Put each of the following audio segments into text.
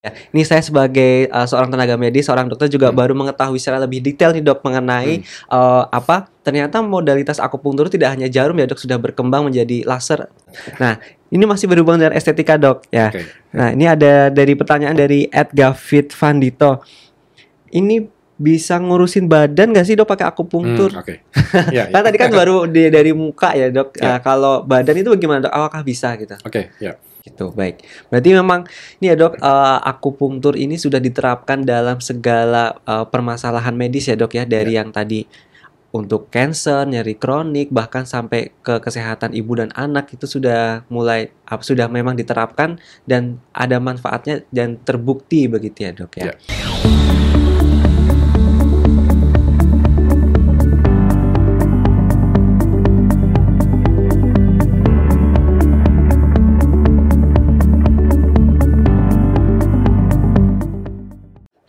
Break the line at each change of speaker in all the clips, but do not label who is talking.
Ya, ini saya sebagai seorang tenaga medis, seorang dokter juga baru mengetahui secara lebih detail nih dok mengenai ternyata modalitas akupunktur tidak hanya jarum ya dok, sudah berkembang menjadi laser. Nah, ini masih berhubungan dengan estetika dok ya.
Oke.
Nah, ini ada dari pertanyaan dari @gavit Vandito. Ini bisa ngurusin badan nggak sih dok pakai akupunktur?
Oke. Ya,
Kan tadi kan baru dari muka ya dok.
Ya.
Kalau badan itu bagaimana dok? Apakah bisa gitu?
Oke, ya.
Gitu, baik. Berarti memang ini ya dok, akupunktur ini sudah diterapkan dalam segala permasalahan medis ya dok ya, dari yang tadi untuk cancer, nyeri kronik, bahkan sampai ke kesehatan ibu dan anak itu sudah mulai sudah memang diterapkan dan ada manfaatnya dan terbukti begitu ya dok ya.
Ya.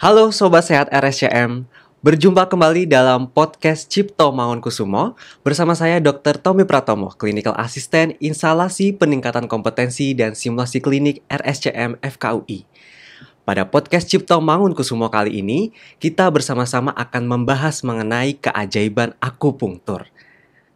Halo Sobat Sehat RSCM, berjumpa kembali dalam podcast Cipto Mangunkusumo bersama saya Dr. Tommy Pratomo, Clinical Assistant Instalasi Peningkatan Kompetensi dan Simulasi Klinik RSCM FKUI. Pada podcast Cipto Mangunkusumo kali ini, kita bersama-sama akan membahas mengenai keajaiban akupunktur.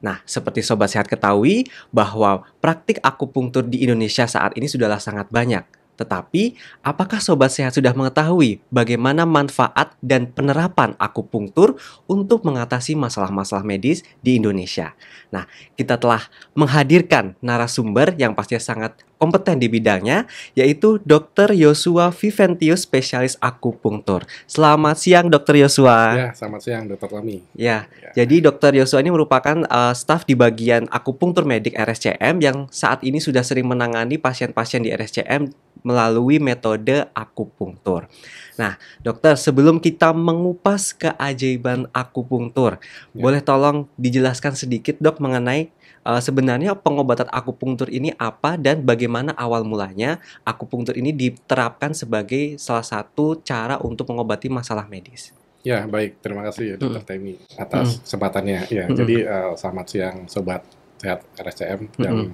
Nah, seperti Sobat Sehat ketahui bahwa praktik akupunktur di Indonesia saat ini sudahlah sangat banyak. Tetapi, apakah Sobat Sehat sudah mengetahui bagaimana manfaat dan penerapan akupunktur untuk mengatasi masalah-masalah medis di Indonesia? Nah, kita telah menghadirkan narasumber yang pastinya sangat kompeten di bidangnya, yaitu Dr. Yosua Viventius, spesialis akupunktur. Selamat siang, Dr. Yosua.
Ya, selamat siang, Dr. Tommy.
Ya, jadi Dr. Yosua ini merupakan staf di bagian akupunktur medik RSCM yang saat ini sudah sering menangani pasien-pasien di RSCM melalui metode akupunktur. Nah, dokter, sebelum kita mengupas keajaiban akupunktur, boleh tolong dijelaskan sedikit dok mengenai sebenarnya pengobatan akupunktur ini apa dan bagaimana awal mulanya akupunktur ini diterapkan sebagai salah satu cara untuk mengobati masalah medis.
Ya, baik. Terima kasih ya Dr. Tommy atas kesempatannya. Ya, jadi selamat siang Sobat Sehat RSCM dan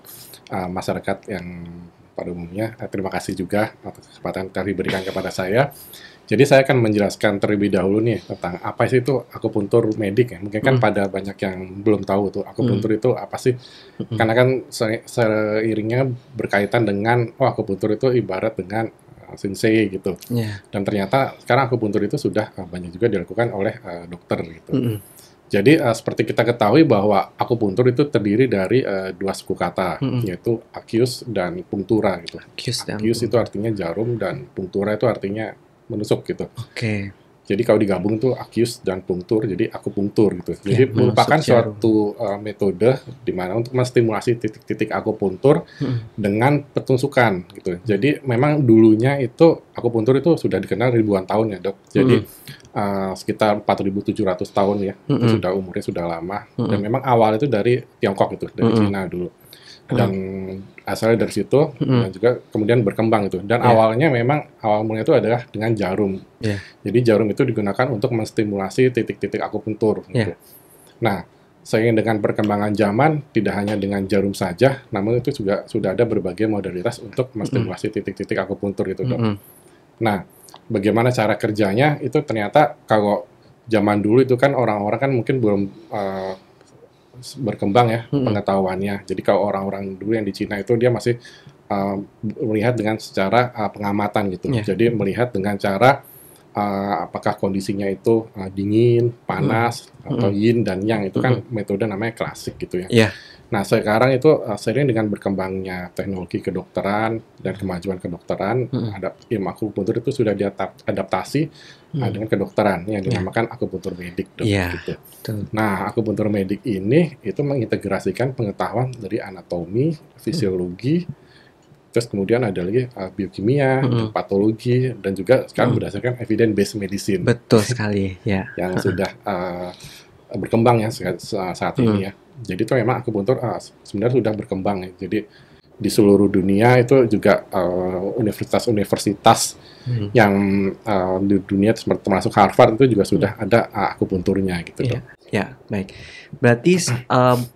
masyarakat yang pada umumnya. Terima kasih juga atas kesempatan yang diberikan kepada saya. Jadi saya akan menjelaskan terlebih dahulu nih tentang apa sih itu akupunktur medik ya. Mungkin kan pada banyak yang belum tahu tuh akupunktur itu apa sih. Karena kan seiringnya berkaitan dengan akupunktur itu ibarat dengan sensei gitu. Dan ternyata sekarang akupunktur itu sudah banyak juga dilakukan oleh dokter gitu. Jadi seperti kita ketahui bahwa akupunktur itu terdiri dari dua suku kata, yaitu akius dan punctura gitu. Akius itu artinya jarum dan punctura itu artinya menusuk gitu.
Oke.
Jadi kalau digabung tuh akius dan punctur, jadi akupunktur gitu. Jadi merupakan suatu metode di mana untuk menstimulasi titik-titik akupunktur dengan petunsukan gitu. Jadi memang dulunya itu akupunktur itu sudah dikenal ribuan tahun ya dok. Jadi sekitar 4.700 tahun ya, itu sudah umurnya sudah lama. Dan memang awal itu dari Tiongkok itu, dari Cina dulu. Dan asalnya dari situ dan juga kemudian berkembang itu. Dan awalnya memang awal mulanya itu adalah dengan jarum. Jadi jarum itu digunakan untuk menstimulasi titik-titik akupunktur. Gitu. Nah, seiring dengan perkembangan zaman tidak hanya dengan jarum saja, namun itu juga sudah ada berbagai modalitas untuk menstimulasi titik-titik akupunktur itu, dok. Nah, bagaimana cara kerjanya itu ternyata kalau zaman dulu itu kan orang-orang kan mungkin belum berkembang ya pengetahuannya. Jadi kalau orang-orang dulu yang di Cina itu dia masih melihat dengan secara pengamatan gitu. Jadi melihat dengan cara apakah kondisinya itu dingin, panas, atau yin dan yang itu kan metode namanya klasik gitu ya. Nah sekarang itu seiring dengan berkembangnya teknologi kedokteran dan kemajuan kedokteran, ilmu akupunktur itu sudah diadaptasi dengan kedokteran yang dinamakan akupunktur medik. Gitu. Nah akupunktur medik ini itu mengintegrasikan pengetahuan dari anatomi, fisiologi, terus kemudian ada lagi biokimia, patologi, dan juga sekarang berdasarkan evidence based medicine.
Betul sekali ya.
Yang sudah berkembang ya saat ini ya. Jadi itu memang akupunktur sebenarnya sudah berkembang ya. Jadi di seluruh dunia itu juga universitas-universitas yang di dunia termasuk Harvard itu juga sudah ada akupunkturnya gitu.
Ya, baik. Berarti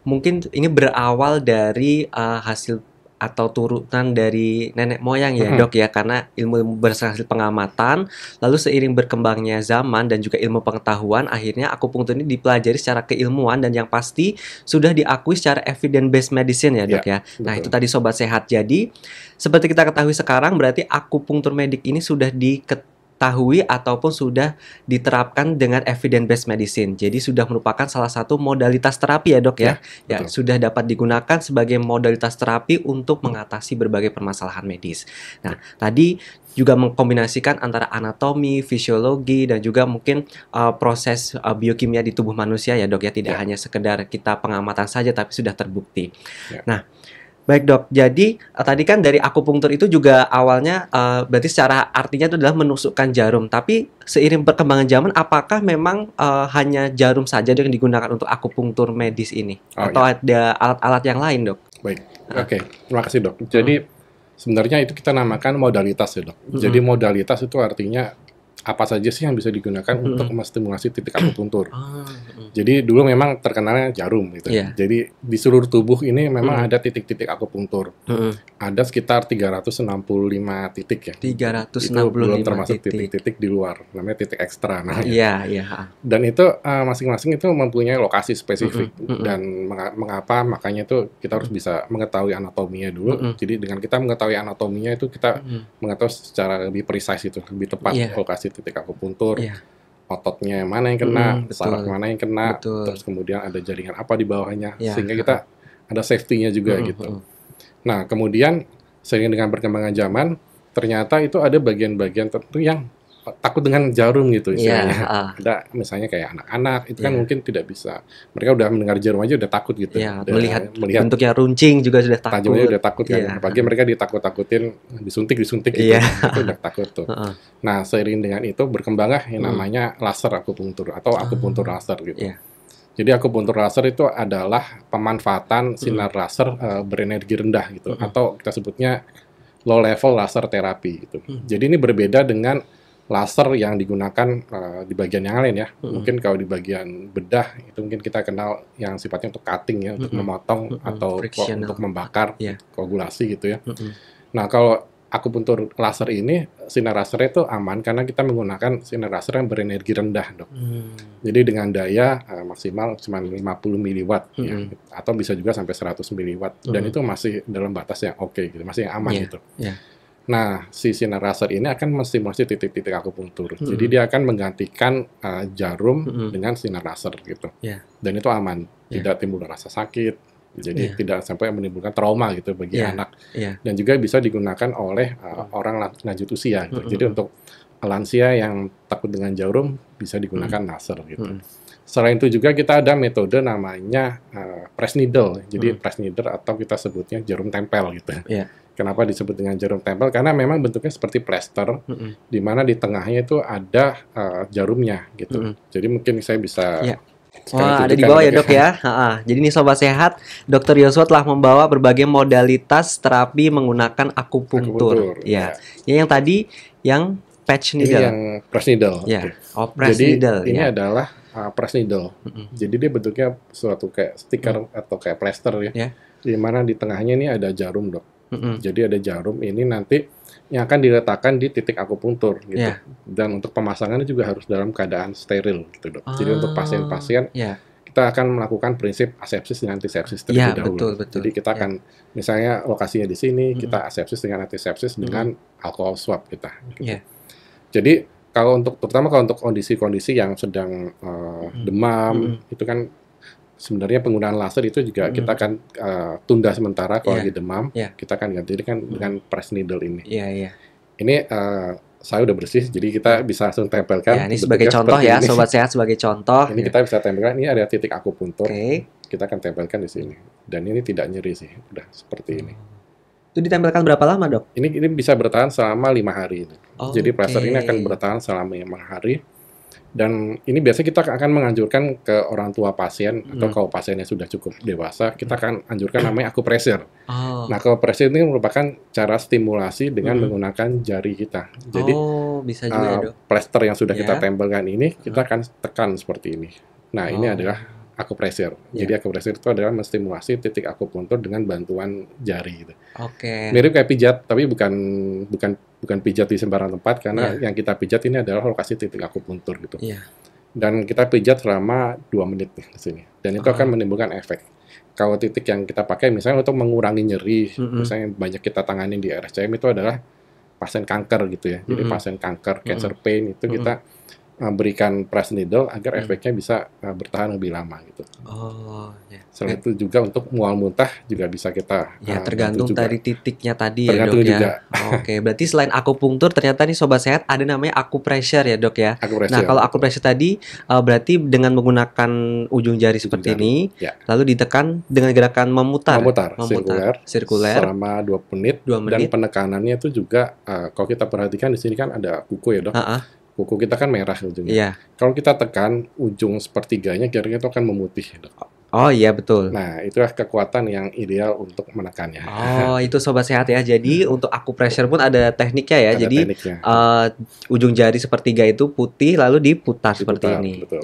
mungkin ini berawal dari hasil atau turunan dari nenek moyang ya dok ya, karena ilmu berdasarkan hasil pengamatan, lalu seiring berkembangnya zaman dan juga ilmu pengetahuan, akhirnya akupunktur ini dipelajari secara keilmuan dan yang pasti sudah diakui secara evidence based medicine ya dok ya. Nah itu tadi sobat sehat. Jadi seperti kita ketahui sekarang berarti akupunktur medik ini sudah diketahui ataupun sudah diterapkan dengan evidence based medicine. Jadi sudah merupakan salah satu modalitas terapi ya dok ya. Ya sudah dapat digunakan sebagai modalitas terapi untuk mengatasi berbagai permasalahan medis. Nah tadi juga mengkombinasikan antara anatomi, fisiologi dan juga mungkin proses biokimia di tubuh manusia ya dok ya. Tidak hanya sekedar kita pengamatan saja tapi sudah terbukti. Nah baik dok, jadi tadi kan dari akupunktur itu juga awalnya berarti secara artinya itu adalah menusukkan jarum. Tapi seiring perkembangan zaman, apakah memang hanya jarum saja yang digunakan untuk akupunktur medis ini? Atau ada alat-alat yang lain dok?
Baik, oke. Terima kasih dok. Jadi sebenarnya itu kita namakan modalitas ya dok. Jadi modalitas itu artinya apa saja sih yang bisa digunakan untuk menstimulasi titik akupunktur. Jadi dulu memang terkenalnya jarum gitu. Jadi di seluruh tubuh ini memang ada titik-titik akupunktur. Ada sekitar 365 titik ya.
365
itu belum termasuk titik-titik di luar, namanya titik ekstra. Dan itu masing-masing itu mempunyai lokasi spesifik. Dan mengapa makanya itu kita harus bisa mengetahui anatominya dulu. Jadi dengan kita mengetahui anatominya itu kita mengetahui secara lebih precise itu, lebih tepat lokasi titik akupuntur, ototnya mana yang kena, saraf mana yang kena, terus kemudian ada jaringan apa di bawahnya, sehingga kita ada safety-nya juga gitu. Nah, kemudian seiring dengan perkembangan zaman, ternyata itu ada bagian-bagian tertentu yang takut dengan jarum gitu istilahnya. Ada misalnya kayak anak-anak itu kan mungkin tidak bisa. Mereka udah mendengar jarum aja udah takut gitu.
Melihat bentuknya runcing juga sudah takut.
Tajamnya udah takut kan. Apalagi mereka ditakut-takutin disuntik gitu. Itu udah takut tuh. Nah, seiring dengan itu berkembanglah yang namanya laser akupunktur atau akupunktur laser gitu. Jadi akupunktur laser itu adalah pemanfaatan sinar laser berenergi rendah gitu atau kita sebutnya low level laser terapi gitu. Jadi ini berbeda dengan laser yang digunakan di bagian yang lain ya. Mungkin kalau di bagian bedah itu mungkin kita kenal yang sifatnya untuk cutting ya, untuk memotong atau untuk membakar koagulasi gitu ya. Nah, kalau akupunktur laser ini sinar lasernya itu aman karena kita menggunakan sinar laser yang berenergi rendah, dok. Jadi dengan daya maksimal cuma 50 miliwatt ya, atau bisa juga sampai 100 miliwatt dan itu masih dalam batas yang oke gitu, masih yang aman gitu. Nah, si sinar laser ini akan menstimulasi titik-titik akupunktur. Jadi dia akan menggantikan jarum dengan sinar laser gitu. Dan itu aman, tidak timbul rasa sakit. Jadi tidak sampai menimbulkan trauma gitu bagi anak. Dan juga bisa digunakan oleh orang lanjut usia gitu. Jadi untuk lansia yang takut dengan jarum bisa digunakan laser gitu. Selain itu juga kita ada metode namanya press needle. Jadi press needle atau kita sebutnya jarum tempel gitu. Kenapa disebut dengan jarum tempel? Karena memang bentuknya seperti plester, di mana di tengahnya itu ada jarumnya gitu. Jadi mungkin saya bisa
Wah, ada di bawah ya dok ya. Jadi nih sobat sehat, Dr. Yosua telah membawa berbagai modalitas terapi menggunakan akupunktur. Ya yang tadi yang patch needle.
Ini yang press needle.
Press needle.
Ini adalah press needle. Jadi dia bentuknya suatu kayak stiker atau kayak plester ya. Di mana di tengahnya ini ada jarum, dok. Jadi ada jarum ini nanti yang akan diletakkan di titik akupunktur gitu. Dan untuk pemasangannya juga harus dalam keadaan steril gitu, dok. Jadi untuk pasien-pasien kita akan melakukan prinsip asepsis dan antisepsis terlebih dahulu. Jadi kita akan misalnya lokasinya di sini, kita asepsis dengan antisepsis dengan alkohol swab kita. Gitu. Jadi terutama kalau untuk kondisi-kondisi yang sedang demam itu kan sebenarnya penggunaan laser itu juga kita akan tunda sementara kalau lagi demam, kita akan ganti dengan press needle ini. Ini saya udah bersih, jadi kita bisa langsung tempelkan.
Ini sebagai contoh ya, sobat sehat sebagai contoh.
Ini kita bisa tempelkan, ini ada titik akupunktur. Kita akan tempelkan di sini. Dan ini tidak nyeri sih, udah seperti ini.
Itu ditempelkan berapa lama, dok?
Ini bisa bertahan selama 5 hari. Jadi plester ini akan bertahan selama 5 hari. Dan ini biasanya kita akan menganjurkan ke orang tua pasien atau kalau pasiennya sudah cukup dewasa, kita akan anjurkan namanya akupressure. Nah, akupressure ini merupakan cara stimulasi dengan menggunakan jari kita. Jadi
bisa juga, dok.
Plester yang sudah kita tempelkan ini kita akan tekan seperti ini. Nah, ini adalah akupressure. Jadi akupressure itu adalah menstimulasi titik akupunktur dengan bantuan jari gitu. Mirip kayak pijat, tapi bukan pijat di sembarang tempat karena yang kita pijat ini adalah lokasi titik akupunktur gitu. Dan kita pijat selama 2 menit nih di sini. Dan itu akan menimbulkan efek. Kalau titik yang kita pakai misalnya untuk mengurangi nyeri, misalnya banyak kita tangani di RSCM itu adalah pasien kanker gitu ya. Jadi pasien kanker, cancer pain itu kita berikan press needle agar efeknya bisa bertahan lebih lama gitu. Selain itu juga untuk mual muntah juga bisa kita
tergantung dari titiknya tadi
tergantung
ya dok
juga.
ya. Berarti selain akupunktur ternyata nih sobat sehat ada namanya akupressure ya dok ya. Nah kalau akupressure tadi berarti dengan menggunakan ujung jari seperti ini, lalu ditekan dengan gerakan memutar sirkuler
selama 2 menit. Dan penekanannya itu juga kalau kita perhatikan di sini kan ada kuku ya dok. Kuku kita kan merah ujungnya. Kalau kita tekan ujung sepertiganya, kira-kira itu akan memutih. Dok.
Oh iya betul.
Nah itulah kekuatan yang ideal untuk menekannya.
Oh itu sobat sehat ya. Jadi untuk akupressure pun ada tekniknya ya. Jadi ujung jari sepertiga itu putih lalu diputar seperti ini.
Betul.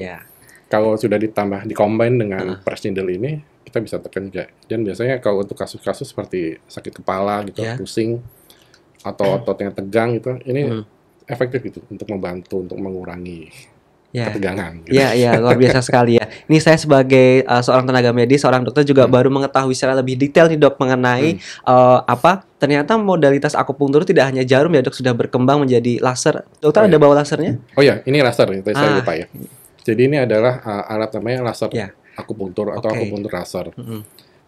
Kalau sudah dikombin dengan press needle ini, kita bisa tekan juga. Dan biasanya kalau untuk kasus-kasus seperti sakit kepala gitu, pusing atau otot yang tegang gitu, ini efektif gitu untuk membantu untuk mengurangi ketegangan. Gitu.
Iya, luar biasa sekali ya. Ini saya sebagai seorang tenaga medis, seorang dokter juga baru mengetahui secara lebih detail nih dok mengenai ternyata modalitas akupunktur tidak hanya jarum ya dok, sudah berkembang menjadi laser. Dokter ada bawa lasernya?
Oh ya, ini laser itu saya lupa ya. Jadi ini adalah alat namanya laser akupunktur atau akupunktur laser.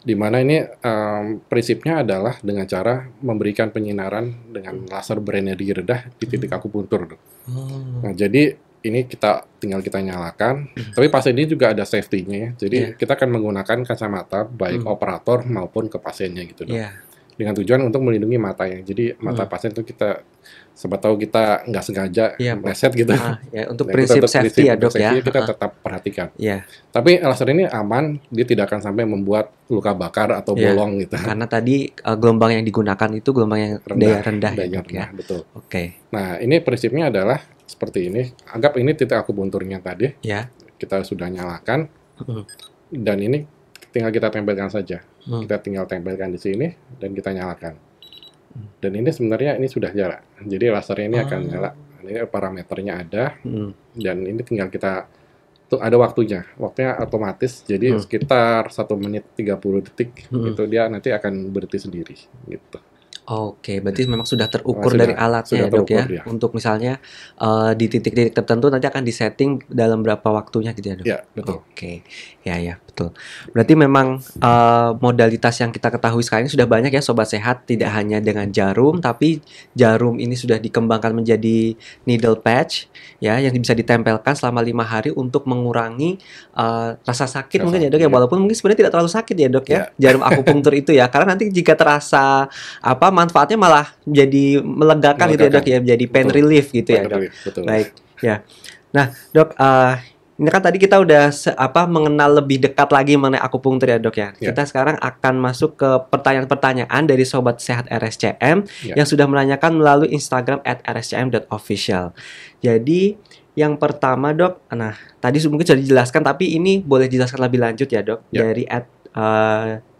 Di mana ini prinsipnya adalah dengan cara memberikan penyinaran dengan laser berenergi rendah di titik akupunktur. Nah, jadi ini tinggal kita nyalakan. Tapi pas ini juga ada safety-nya ya. Jadi kita akan menggunakan kacamata baik operator maupun ke pasiennya gitu dok. Dengan tujuan untuk melindungi matanya. Jadi mata pasien itu kita sebab tahu kita nggak sengaja meleset gitu.
Untuk prinsip safety ya dok ya.
Kita tetap perhatikan. Tapi laser ini aman, dia tidak akan sampai membuat luka bakar atau bolong gitu.
Karena tadi gelombang yang digunakan itu gelombang yang rendah ya dok ya.
Betul. Nah ini prinsipnya adalah seperti ini. Anggap ini titik akupunkturnya tadi. Kita sudah nyalakan. Dan ini tinggal kita tempelkan saja. Kita tinggal tempelkan di sini dan kita nyalakan. Dan ini sebenarnya ini sudah nyala. Jadi lasernya ini akan nyala. Ini parameternya ada. Dan ini tinggal kita ada waktunya. Waktunya otomatis. Jadi sekitar 1 menit 30 detik itu dia nanti akan berhenti sendiri gitu.
Oke, berarti memang sudah terukur dari alatnya ya dok ya. Untuk misalnya di titik-titik tertentu nanti akan disetting dalam berapa waktunya gitu ya dok?
Ya, betul.
Oke, ya betul. Berarti memang modalitas yang kita ketahui sekarang ini sudah banyak ya sobat sehat. Tidak hanya dengan jarum, tapi jarum ini sudah dikembangkan menjadi needle patch ya, yang bisa ditempelkan selama 5 hari untuk mengurangi rasa sakit mungkin ya dok ya. Walaupun mungkin sebenarnya tidak terlalu sakit ya dok ya, jarum akupunktur itu ya. Karena nanti jika terasa manfaatnya malah jadi melegakan gitu ya dok ya, jadi pain relief gitu ya dok. Baik ya. Nah dok, ini kan tadi kita udah mengenal lebih dekat lagi mengenai akupunktur ya dok ya. Kita sekarang akan masuk ke pertanyaan-pertanyaan dari sobat sehat RSCM yang sudah menanyakan melalui Instagram @rscm.official. Jadi yang pertama dok, nah tadi mungkin sudah dijelaskan tapi ini boleh dijelaskan lebih lanjut ya dok. Dari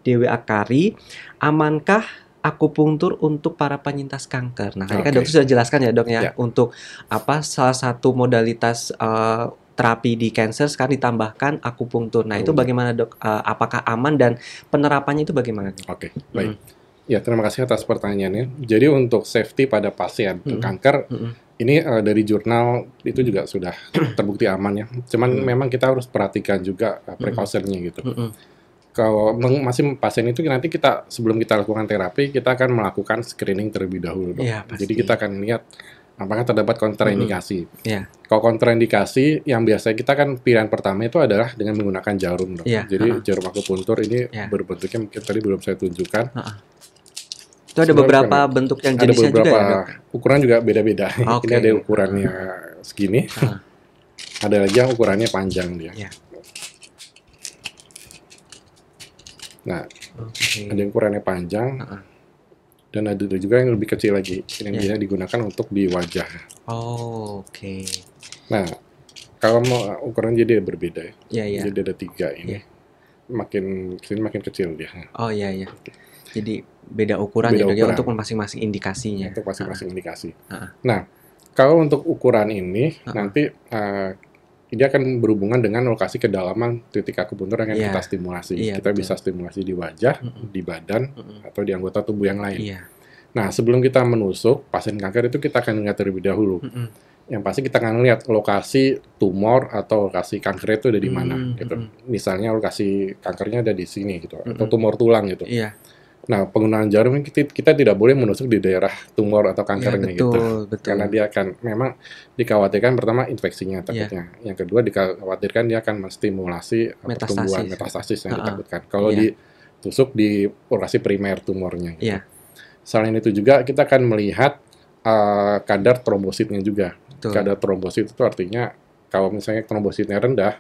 Dewi Akari, amankah akupunktur untuk para penyintas kanker? Nah, tadi kan dokter sudah jelaskan ya dok ya, untuk salah satu modalitas terapi di cancer sekarang ditambahkan akupunktur. Nah, itu bagaimana dok? Apakah aman dan penerapannya itu bagaimana?
Baik. Ya, terima kasih atas pertanyaannya. Jadi untuk safety pada pasien kanker, ini dari jurnal itu juga sudah terbukti aman ya. Cuman memang kita harus perhatikan juga precaution-nya gitu. Kalau masih pasien itu nanti kita sebelum kita lakukan terapi kita akan melakukan screening terlebih dahulu dok. Jadi kita akan lihat apakah terdapat kontraindikasi. Kalau kontraindikasi yang biasa kita kan pilihan pertama itu adalah dengan menggunakan jarum dok. Jadi jarum akupunktur ini berbentuknya mungkin tadi belum saya tunjukkan.
Itu ada beberapa bentuk yang jenisnya juga ya dok?
Ukuran juga beda-beda. Ini ada ukurannya segini. Ada lagi yang ukurannya panjang dia. Nah, ada yang ukurannya panjang, dan ada juga yang lebih kecil lagi, yang biasanya digunakan untuk di wajah.
Oh,
Nah, Kalau mau ukuran jadi berbeda ya.
Iya, iya.
Jadi ada 3 ini.
Iya.
Makin kesini makin kecil dia.
Oh iya, iya. Jadi beda ukuran ya
Beda
dok ya
ukuran.
untuk masing-masing indikasinya.
Untuk masing-masing indikasi.
Ah.
Nah, kalau untuk ukuran ini nanti dia akan berhubungan dengan lokasi kedalaman titik akupuntur yang
Iya.
kita stimulasi.
Iya,
Kita
betul.
bisa stimulasi di wajah, di badan, atau di anggota tubuh yang lain.
Iya.
Nah, sebelum kita menusuk pasien kanker itu kita akan lihat terlebih dahulu. Yang pasti kita akan lihat lokasi tumor atau lokasi kanker itu ada di mana gitu. Misalnya lokasi kankernya ada di sini gitu, atau tumor tulang gitu.
Iya.
Nah, penggunaan jarum ini kita tidak boleh menusuk di daerah tumor atau kankernya
Iya, betul,
gitu.
betul.
Karena dia akan memang dikhawatirkan pertama infeksinya takutnya. Yang kedua dikhawatirkan dia akan menstimulasi pertumbuhan metastasis yang ditakutkan. Kalau ditusuk di lokasi primer tumornya gitu.
Iya.
Selain itu juga kita akan melihat kadar trombositnya juga.
Betul.
Kadar trombosit itu artinya kalau misalnya trombositnya rendah,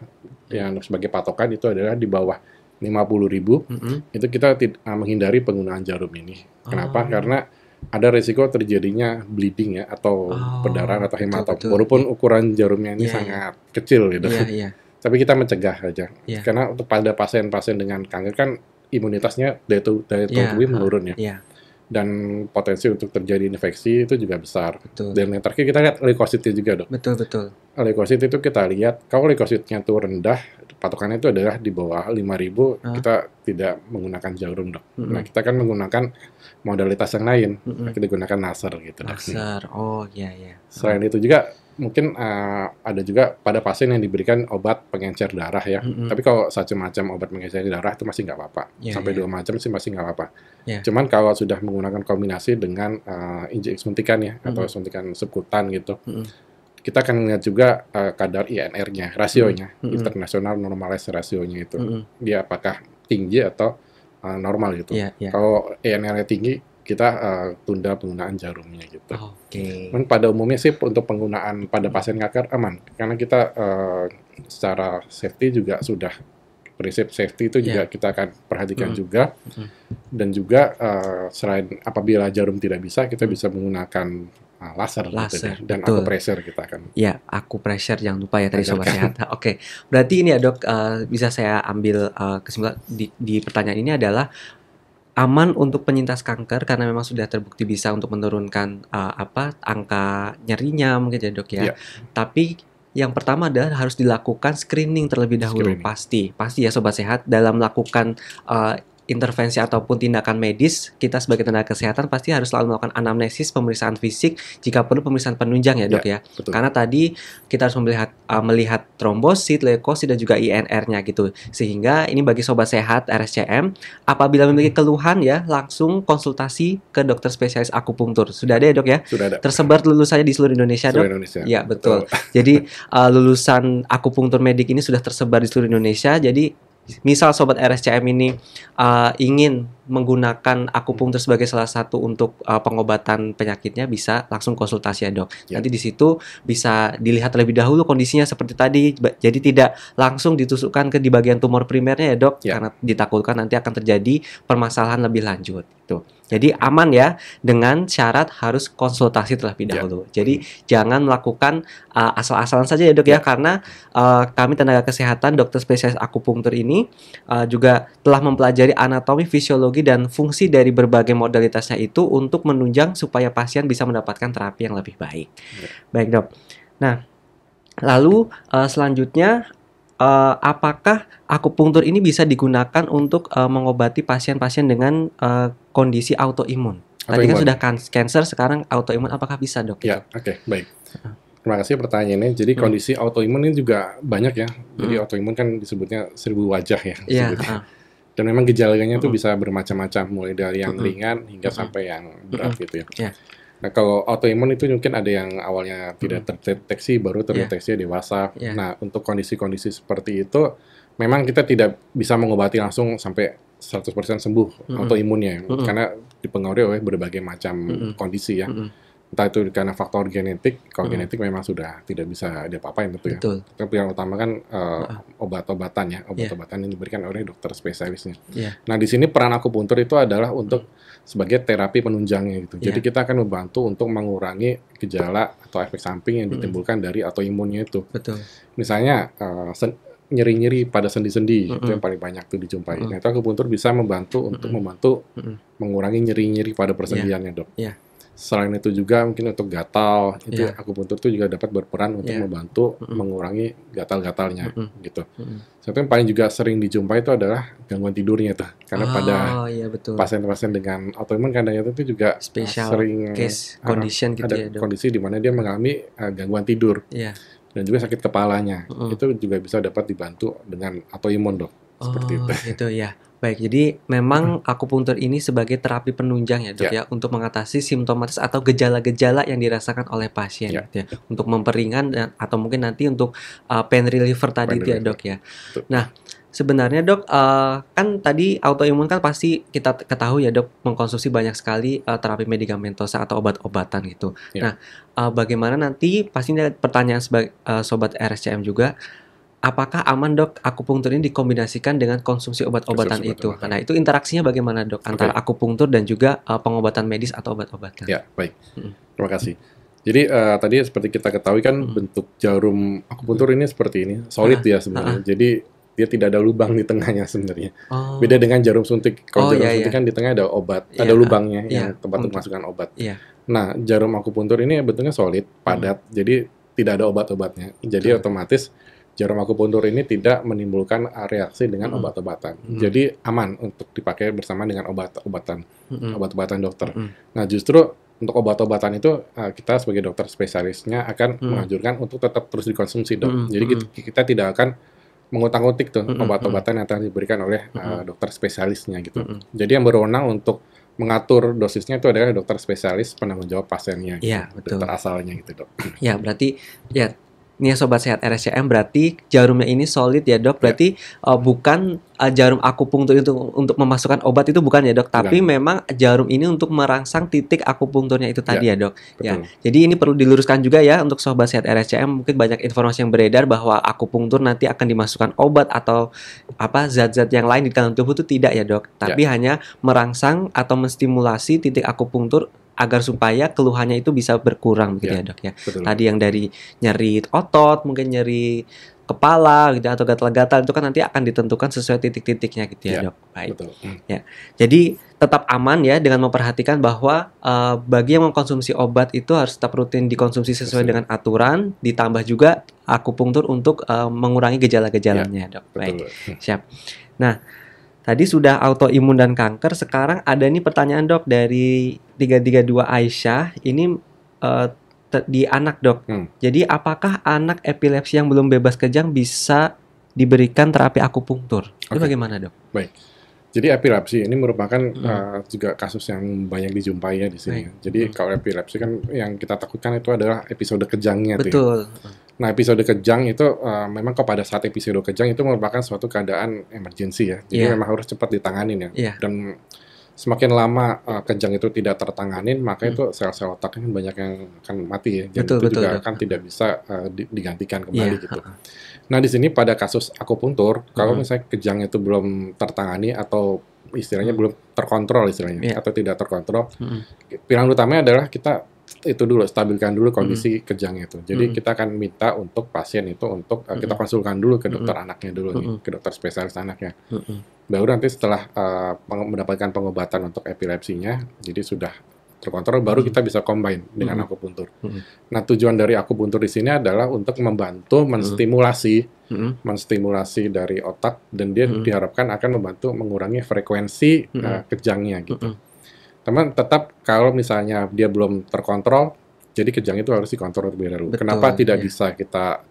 yang sebagai patokan itu adalah di bawah 50.000, itu kita menghindari penggunaan jarum ini. Kenapa? Karena ada risiko terjadinya bleeding ya, atau perdarahan atau hematom. Walaupun ukuran jarumnya ini sangat kecil gitu. Tapi kita mencegah aja. Karena untuk pada pasien-pasien dengan kanker kan imunitasnya daya tubuh menurun ya. Dan potensi untuk terjadi infeksi itu juga besar.
Betul.
Dan yang terakhir kita lihat leukositnya juga dok.
Betul.
Leukosit itu kita lihat, kalau leukositnya itu rendah, patokannya itu adalah di bawah 5.000, kita tidak menggunakan jarum dok. Nah, kita kan menggunakan modalitas yang lain. Kita gunakan laser gitu.
Laser, oh iya.
Selain itu juga, mungkin ada juga pada pasien yang diberikan obat pengencer darah ya. Tapi kalau satu macam obat pengencer darah itu masih nggak apa-apa. Sampai 2 macam sih masih nggak apa-apa. Cuman kalau sudah menggunakan kombinasi dengan injeksi suntikan ya, atau suntikan subkutan gitu, kita akan melihat juga kadar INR-nya, rasionya, international normalized rasionya itu. Dia apakah tinggi atau normal gitu. Kalau INR-nya tinggi, kita tunda penggunaan jarumnya gitu. Pada umumnya sih untuk penggunaan pada pasien kanker aman, karena kita secara safety juga sudah prinsip safety itu juga kita akan perhatikan juga. Dan juga selain apabila jarum tidak bisa, kita bisa menggunakan laser gitu, dan akupressure kita akan.
Ya, akupressure jangan lupa ya tadi sobat sehat. Oke, berarti ini ya dok, bisa saya ambil kesimpulan di pertanyaan ini adalah aman untuk penyintas kanker karena memang sudah terbukti bisa untuk menurunkan angka nyerinya mungkin ya dok ya. Tapi yang pertama adalah harus dilakukan screening terlebih dahulu. Pasti ya sobat sehat, dalam melakukan intervensi ataupun tindakan medis, kita sebagai tenaga kesehatan pasti harus selalu melakukan anamnesis, pemeriksaan fisik, jika perlu pemeriksaan penunjang ya dok ya. Karena tadi kita harus melihat trombosit, leukosit dan juga INR-nya gitu. Sehingga ini bagi sobat sehat RSCM, apabila memiliki keluhan ya langsung konsultasi ke dokter spesialis akupunktur. Sudah ada ya dok ya?
Sudah ada.
Tersebar lulusannya di seluruh Indonesia dok?
Indonesia.
Ya betul. Jadi lulusan akupunktur medik ini sudah tersebar di seluruh Indonesia. Jadi misal sobat RSCM ini ingin menggunakan akupunktur sebagai salah satu untuk pengobatan penyakitnya, bisa langsung konsultasi ya dok. Nanti di situ bisa dilihat terlebih dahulu kondisinya seperti tadi. Jadi tidak langsung ditusukkan di bagian tumor primernya ya dok, karena ditakutkan nanti akan terjadi permasalahan lebih lanjut. Gitu. Jadi aman ya, dengan syarat harus konsultasi terlebih dahulu. Jadi jangan melakukan asal-asalan saja ya dok ya, karena kami tenaga kesehatan dokter spesialis akupunktur ini juga telah mempelajari anatomi, fisiologi, dan fungsi dari berbagai modalitasnya itu untuk menunjang supaya pasien bisa mendapatkan terapi yang lebih baik. Baik dok. Nah, lalu selanjutnya apakah akupunktur ini bisa digunakan untuk mengobati pasien-pasien dengan kondisi autoimun? Tadi kan sudah cancer, sekarang autoimun, apakah bisa dok?
Ya, oke, baik. Terima kasih pertanyaannya. Jadi kondisi autoimun ini juga banyak ya. Jadi autoimun kan disebutnya 1000 wajah ya. Dan memang gejalanya itu bisa bermacam-macam, mulai dari yang ringan hingga sampai yang berat gitu ya. Nah, kalau autoimun itu mungkin ada yang awalnya tidak terdeteksi, baru terdeteksi dewasa. Nah, untuk kondisi-kondisi seperti itu, memang kita tidak bisa mengobati langsung sampai 100% sembuh autoimunnya, karena dipengaruhi oleh berbagai macam kondisi ya. Entah itu karena faktor genetik, kalau genetik memang sudah tidak bisa diapa-apain tentu ya.
Betul.
Tapi yang utama kan obat-obatan ya,
Iya.
obat-obatan yang diberikan oleh dokter spesialisnya.
Iya.
Nah, di sini peran akupuntur itu adalah untuk sebagai terapi penunjangnya gitu.
Iya.
Jadi kita akan membantu untuk mengurangi gejala atau efek samping yang ditimbulkan dari autoimunnya itu.
Betul.
Misalnya nyeri-nyeri pada sendi-sendi itu yang paling banyak tuh dijumpai. Nah, itu akupuntur bisa membantu untuk mengurangi nyeri-nyeri pada persendiannya, Dok.
Iya.
Selain itu juga mungkin untuk gatal, itu
Iya.
akupuntur itu juga dapat berperan untuk membantu mengurangi gatal-gatalnya gitu. Satu yang paling juga sering dijumpai itu adalah gangguan tidurnya tuh. Karena pada
iya, betul.
pasien-pasien dengan autoimun kadang itu juga
Special
sering
case condition gitu
ada
ya, Dok.
kondisi di mana dia mengalami gangguan tidur.
Iya.
Dan juga sakit kepalanya. Itu juga bisa dapat dibantu dengan autoimun, Dok. Seperti itu.
Gitu ya. Baik, jadi memang akupunktur ini sebagai terapi penunjang ya, Dok ya, untuk mengatasi simptomatis atau gejala-gejala yang dirasakan oleh pasien gitu ya. Untuk memperingan atau mungkin nanti untuk pain reliever tadi itu ya, Dok ya. Nah, sebenarnya, Dok, kan tadi autoimun kan pasti kita ketahui ya, Dok, mengkonsumsi banyak sekali terapi medikamentosa atau obat-obatan gitu. Nah, bagaimana nanti pastinya pertanyaan sebagai sobat RSCM juga, apakah aman, Dok, akupunktur ini dikombinasikan dengan konsumsi obat-obatan itu? Nah, itu interaksinya bagaimana, Dok, antara akupunktur dan juga pengobatan medis atau obat-obatan?
Ya, baik. Terima kasih. Jadi tadi seperti kita ketahui kan bentuk jarum akupunktur ini seperti ini, solid ya sebenarnya. Jadi dia tidak ada lubang di tengahnya sebenarnya. Beda dengan jarum suntik. Kalau jarum suntik kan di tengah ada obat, ada lubangnya yang tempat untuk masukkan obat. Nah, jarum akupunktur ini bentuknya solid, padat, jadi tidak ada obat-obatnya. Jadi otomatis jarum akupuntur ini tidak menimbulkan reaksi dengan obat-obatan. Jadi aman untuk dipakai bersama dengan obat-obatan dokter. Nah, justru untuk obat-obatan itu kita sebagai dokter spesialisnya akan menganjurkan untuk tetap terus dikonsumsi, Dok. Jadi kita tidak akan mengutak-utik tuh obat-obatan yang telah diberikan oleh dokter spesialisnya gitu. Jadi yang berwenang untuk mengatur dosisnya itu adalah dokter spesialis penanggung jawab pasiennya, gitu.
Iya, betul.
Dokter asalnya gitu, Dok.
Ya, berarti ya ini ya Sobat Sehat RSCM, berarti jarumnya ini solid ya, Dok. Berarti bukan jarum akupunktur itu untuk memasukkan obat itu bukan ya, Dok. Tapi memang jarum ini untuk merangsang titik akupunkturnya itu tadi ya, Dok. Ya. Jadi ini perlu diluruskan juga ya untuk Sobat Sehat RSCM. Mungkin banyak informasi yang beredar bahwa akupunktur nanti akan dimasukkan obat atau apa zat-zat yang lain di dalam tubuh itu tidak ya, Dok. Tapi hanya merangsang atau menstimulasi titik akupunktur agar supaya keluhannya itu bisa berkurang begitu ya, Dok ya. Tadi yang dari nyeri otot, mungkin nyeri kepala gitu atau gatal-gatal itu kan nanti akan ditentukan sesuai titik-titiknya gitu ya, Dok. Baik. Ya. Jadi tetap aman ya dengan memperhatikan bahwa bagi yang mengkonsumsi obat itu harus tetap rutin dikonsumsi sesuai dengan aturan, ditambah juga akupunktur untuk mengurangi gejala-gejalanya, Dok. Baik. Siap. Nah, tadi sudah autoimun dan kanker, sekarang ada nih pertanyaan, Dok, dari 332 Aisyah. Ini di anak, Dok. Jadi apakah anak epilepsi yang belum bebas kejang bisa diberikan terapi akupunktur? Itu bagaimana, Dok?
Baik. Jadi epilepsi ini merupakan juga kasus yang banyak dijumpai ya di sini. Jadi kalau epilepsi kan yang kita takutkan itu adalah episode kejangnya.
Betul.
Nah, episode kejang itu memang pada saat episode kejang itu merupakan suatu keadaan emergensi ya. Jadi memang harus cepat ditanganin ya. Dan semakin lama kejang itu tidak tertanganin, maka itu sel-sel otaknya banyak yang akan mati ya. Dan itu juga akan tidak bisa digantikan kembali gitu. Nah, di sini pada kasus akupunktur, kalau misalnya kejang itu belum tertangani atau istilahnya belum terkontrol istilahnya atau tidak terkontrol, pilihan utamanya adalah kita itu dulu stabilkan dulu kondisi kejang itu. Jadi kita akan minta untuk pasien itu untuk kita konsulkan dulu ke dokter anaknya dulu nih, ke dokter spesialis anaknya. Baru nanti setelah mendapatkan pengobatan untuk epilepsinya, jadi sudah terkontrol, baru kita bisa combine dengan akupuntur. Nah, tujuan dari akupuntur di sini adalah untuk membantu menstimulasi dari otak, dan dia diharapkan akan membantu mengurangi frekuensi kejangnya gitu. Teman, tetap kalau misalnya dia belum terkontrol, jadi kejang itu harus dikontrol terlebih dahulu. Kenapa tidak bisa kita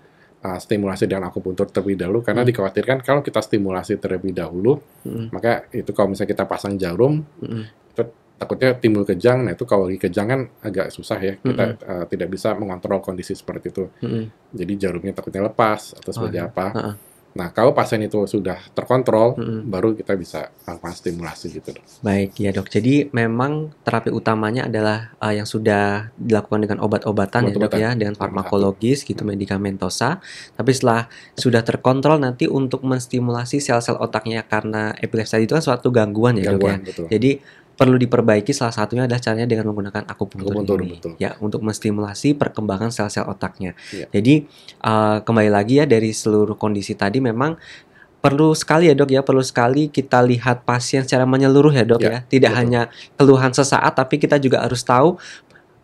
stimulasi dengan akupuntur terlebih dahulu? Karena dikhawatirkan kalau kita stimulasi terlebih dahulu, maka itu kalau misalnya kita pasang jarum, itu takutnya timbul kejang. Nah, itu kalau lagi kejang kan agak susah ya, kita tidak bisa mengontrol kondisi seperti itu. Jadi jarumnya takutnya lepas atau seperti apa. Nah, kalau pasien itu sudah terkontrol, baru kita bisa lakukan stimulasi gitu, Dok.
Baik, ya dok. Jadi memang terapi utamanya adalah yang sudah dilakukan dengan obat-obatan ya dok ya, dengan farmakologis gitu, medikamentosa. Tapi setelah sudah terkontrol nanti untuk menstimulasi sel-sel otaknya, karena epilepsi itu kan suatu gangguan ya dok ya.
Betul.
Jadi perlu diperbaiki, salah satunya adalah caranya dengan menggunakan akupunktur ini.
Betul.
Ya, untuk menstimulasi perkembangan sel-sel otaknya.
Ya.
Jadi kembali lagi ya, dari seluruh kondisi tadi memang perlu sekali ya dok ya, perlu sekali kita lihat pasien secara menyeluruh ya dok ya. Tidak hanya keluhan sesaat, tapi kita juga harus tahu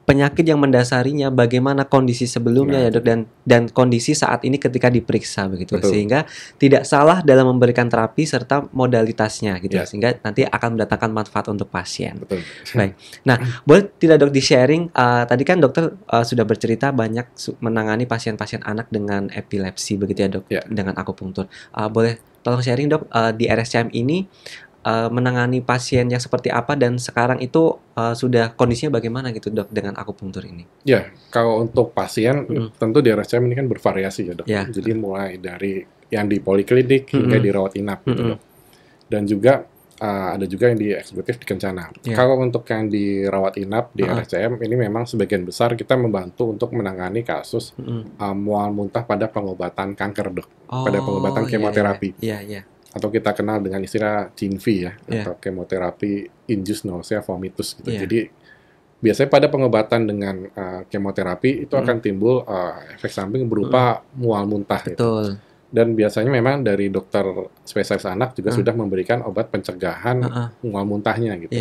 penyakit yang mendasarinya, bagaimana kondisi sebelumnya ya dok, dan kondisi saat ini ketika diperiksa begitu. Sehingga tidak salah dalam memberikan terapi serta modalitasnya gitu, sehingga nanti akan mendatangkan manfaat untuk pasien. Baik. Nah, boleh tidak dok di-sharing, tadi kan dokter sudah bercerita banyak menangani pasien-pasien anak dengan epilepsi begitu ya dok, dengan akupunktur. Boleh tolong sharing dok, di RSCM ini menangani pasien yang seperti apa, dan sekarang itu sudah kondisinya bagaimana gitu dok dengan akupunktur ini?
Ya, kalau untuk pasien tentu di RSCM ini kan bervariasi ya dok. Jadi mulai dari yang di poliklinik hingga di rawat inap gitu dok. Dan juga ada juga yang di eksekutif di Kencana. Kalau untuk yang di rawat inap di RSCM ini memang sebagian besar kita membantu untuk menangani kasus mual muntah pada pengobatan kanker dok, pada pengobatan kemoterapi. Atau kita kenal dengan istilah CINV ya, atau kemoterapi induced nausea vomitus gitu. Jadi biasanya pada pengobatan dengan kemoterapi itu akan timbul efek samping berupa mual muntah. Gitu. Dan biasanya memang dari dokter spesialis anak juga sudah memberikan obat pencegahan mual muntahnya gitu.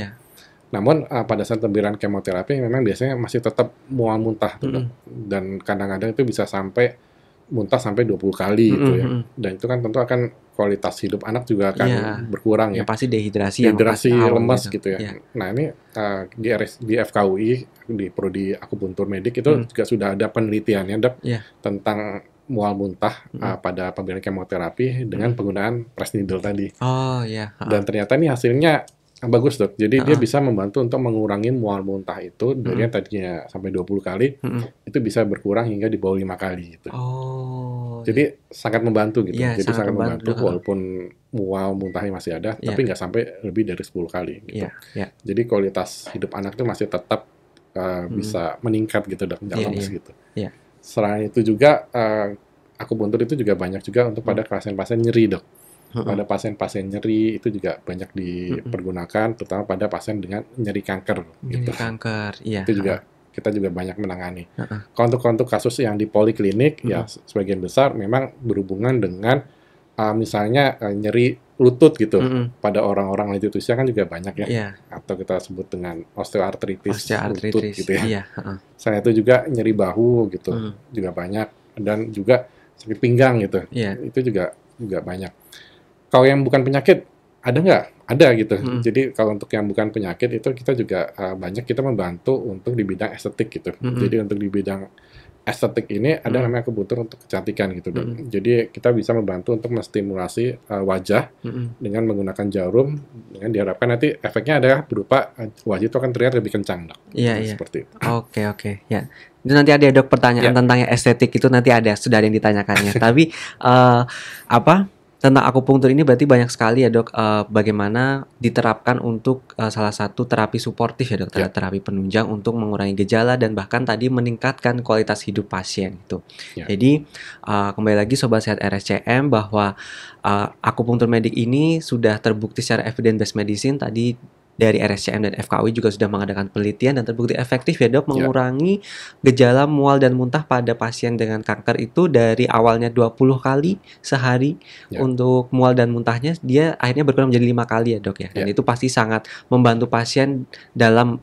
Namun pada saat pemberian kemoterapi memang biasanya masih tetap mual muntah tuh, dan kadang-kadang itu bisa sampai muntah sampai 20 kali gitu ya. Dan itu kan tentu akan kualitas hidup anak juga akan berkurang ya.
Pasti dehidrasi
lemas gitu ya. Nah, ini di FKUI di Prodi Akupuntur Medik itu juga sudah ada penelitiannya dok tentang mual muntah pada pemberian kemoterapi dengan penggunaan press needle tadi. Dan ternyata ini hasilnya bagus dok. Jadi dia bisa membantu untuk mengurangi mual muntah itu dari yang tadinya sampai 20 kali itu bisa berkurang hingga di bawah 5 kali gitu. Jadi sangat membantu gitu. Jadi sangat membantu walaupun mual muntahnya masih ada, tapi nggak sampai lebih dari 10 kali gitu. Jadi kualitas hidup anak itu masih tetap bisa meningkat gitu dok, nggak lemes gitu. Selain itu juga akupuntur itu juga banyak juga untuk pada pasien-pasien nyeri dok. Pada pasien-pasien nyeri itu juga banyak dipergunakan, terutama pada pasien dengan nyeri kanker. Gitu. Itu juga kita juga banyak menangani. Kalau untuk kasus yang di poliklinik, ya sebagian besar memang berhubungan dengan misalnya nyeri lutut gitu. Pada orang-orang lanjut usia kan juga banyak ya. Atau kita sebut dengan osteoartritis lutut gitu ya. Selain itu juga nyeri bahu gitu, juga banyak. Dan juga sakit pinggang gitu. Itu juga banyak. Kalau yang bukan penyakit, ada nggak? Ada gitu. Jadi kalau untuk yang bukan penyakit itu kita juga banyak kita membantu untuk di bidang estetik gitu. Jadi untuk di bidang estetik ini ada namanya akupuntur untuk kecantikan gitu dok. Jadi kita bisa membantu untuk menstimulasi wajah dengan menggunakan jarum, dengan diharapkan nanti efeknya adalah berupa wajah itu akan terlihat lebih kencang dok. Seperti itu.
Oke. Ya. Itu nanti ada dok pertanyaan tentang yang estetik itu, nanti sudah ada yang ditanyakannya. Tapi tentang akupunktur ini berarti banyak sekali ya dok, bagaimana diterapkan untuk salah satu terapi suportif ya dok, terapi penunjang untuk mengurangi gejala dan bahkan tadi meningkatkan kualitas hidup pasien itu. Jadi kembali lagi sobat sehat RSCM bahwa akupunktur medik ini sudah terbukti secara evidence based medicine tadi. Dari RSCM dan FKUI juga sudah mengadakan penelitian dan terbukti efektif ya dok, mengurangi gejala mual dan muntah pada pasien dengan kanker itu dari awalnya 20 kali sehari untuk mual dan muntahnya, dia akhirnya berkurang menjadi 5 kali ya dok ya. Dan itu pasti sangat membantu pasien dalam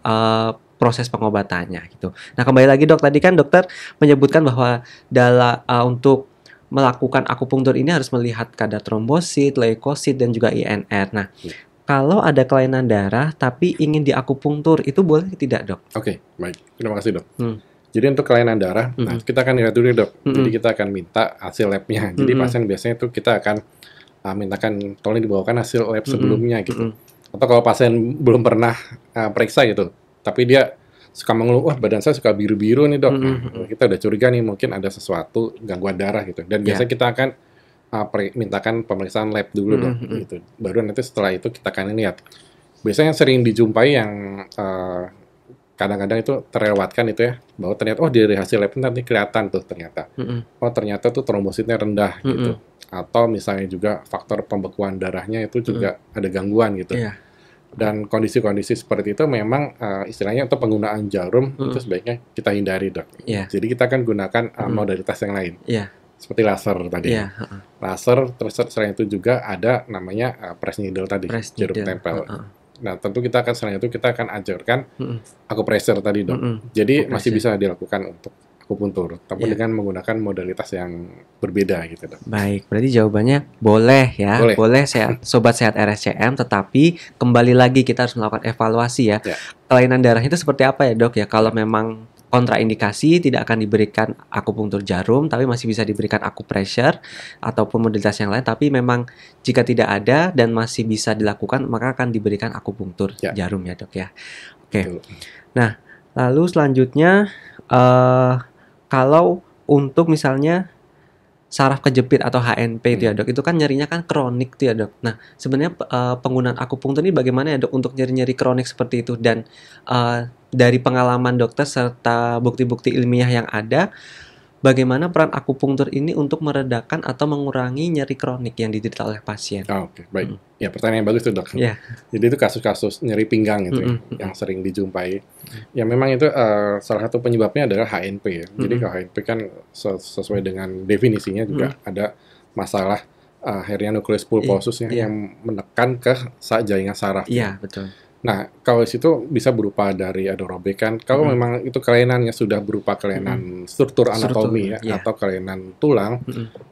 proses pengobatannya gitu. Nah kembali lagi dok, tadi kan dokter menyebutkan bahwa untuk melakukan akupunktur ini harus melihat kadar trombosit, leukosit dan juga INR. Nah kalau ada kelainan darah tapi ingin diakupunktur, itu boleh tidak dok?
Oke, baik. Terima kasih dok. Jadi untuk kelainan darah, nah kita akan lihat dulu dok. Jadi kita akan minta hasil labnya. Jadi pasien biasanya itu kita akan mintakan tolong dibawakan hasil lab sebelumnya gitu. Atau kalau pasien belum pernah periksa gitu, tapi dia suka mengeluh, wah badan saya suka biru-biru nih dok. Nah, kita udah curiga nih mungkin ada sesuatu gangguan darah gitu. Dan biasanya kita akan mintakan pemeriksaan lab dulu dok, gitu. Baru nanti setelah itu kita akan lihat. Biasanya yang sering dijumpai yang kadang-kadang itu terlewatkan itu ya, bahwa ternyata dari hasil lab nanti kelihatan tuh ternyata, ternyata tuh trombositnya rendah gitu, atau misalnya juga faktor pembekuan darahnya itu juga ada gangguan gitu. Dan kondisi-kondisi seperti itu memang istilahnya untuk penggunaan jarum itu sebaiknya kita hindari dok. Jadi kita akan gunakan modalitas yang lain, seperti laser tadi. Laser, terus selain itu juga ada namanya press needle tadi, jarum tempel. Nah tentu kita akan selain itu kita akan ajarkan akupressure tadi dok. Jadi masih bisa dilakukan untuk akupuntur, tapi dengan menggunakan modalitas yang berbeda gitu dok.
Baik, berarti jawabannya boleh ya, boleh sobat sehat RSCM, tetapi kembali lagi kita harus melakukan evaluasi ya. Kelainan darah itu seperti apa ya dok ya? Kalau memang kontraindikasi tidak akan diberikan akupunktur jarum, tapi masih bisa diberikan akupressure ataupun modalitas yang lain. Tapi memang jika tidak ada dan masih bisa dilakukan, maka akan diberikan akupunktur jarum ya dok ya. Oke. Nah, lalu selanjutnya kalau untuk misalnya saraf kejepit atau HNP itu ya dok, itu kan nyerinya kan kronik tuh ya dok. Nah sebenarnya penggunaan akupunktur ini bagaimana ya dok untuk nyeri-nyeri kronik seperti itu, dan dari pengalaman dokter serta bukti-bukti ilmiah yang ada, bagaimana peran akupunktur ini untuk meredakan atau mengurangi nyeri kronik yang diderita oleh pasien?
Oke, baik. Ya pertanyaan yang bagus tuh dok. Jadi itu kasus-kasus nyeri pinggang itu yang sering dijumpai. Ya memang itu salah satu penyebabnya adalah HNP ya. Jadi kalau HNP kan sesuai dengan definisinya juga ada masalah hernia nucleus pulposus yang menekan ke jaringan saraf.
Iya, betul.
Nah, kalau itu bisa berupa dari ada robekan. Kalau memang itu kelainannya sudah berupa kelainan struktur anatomi atau kelainan tulang,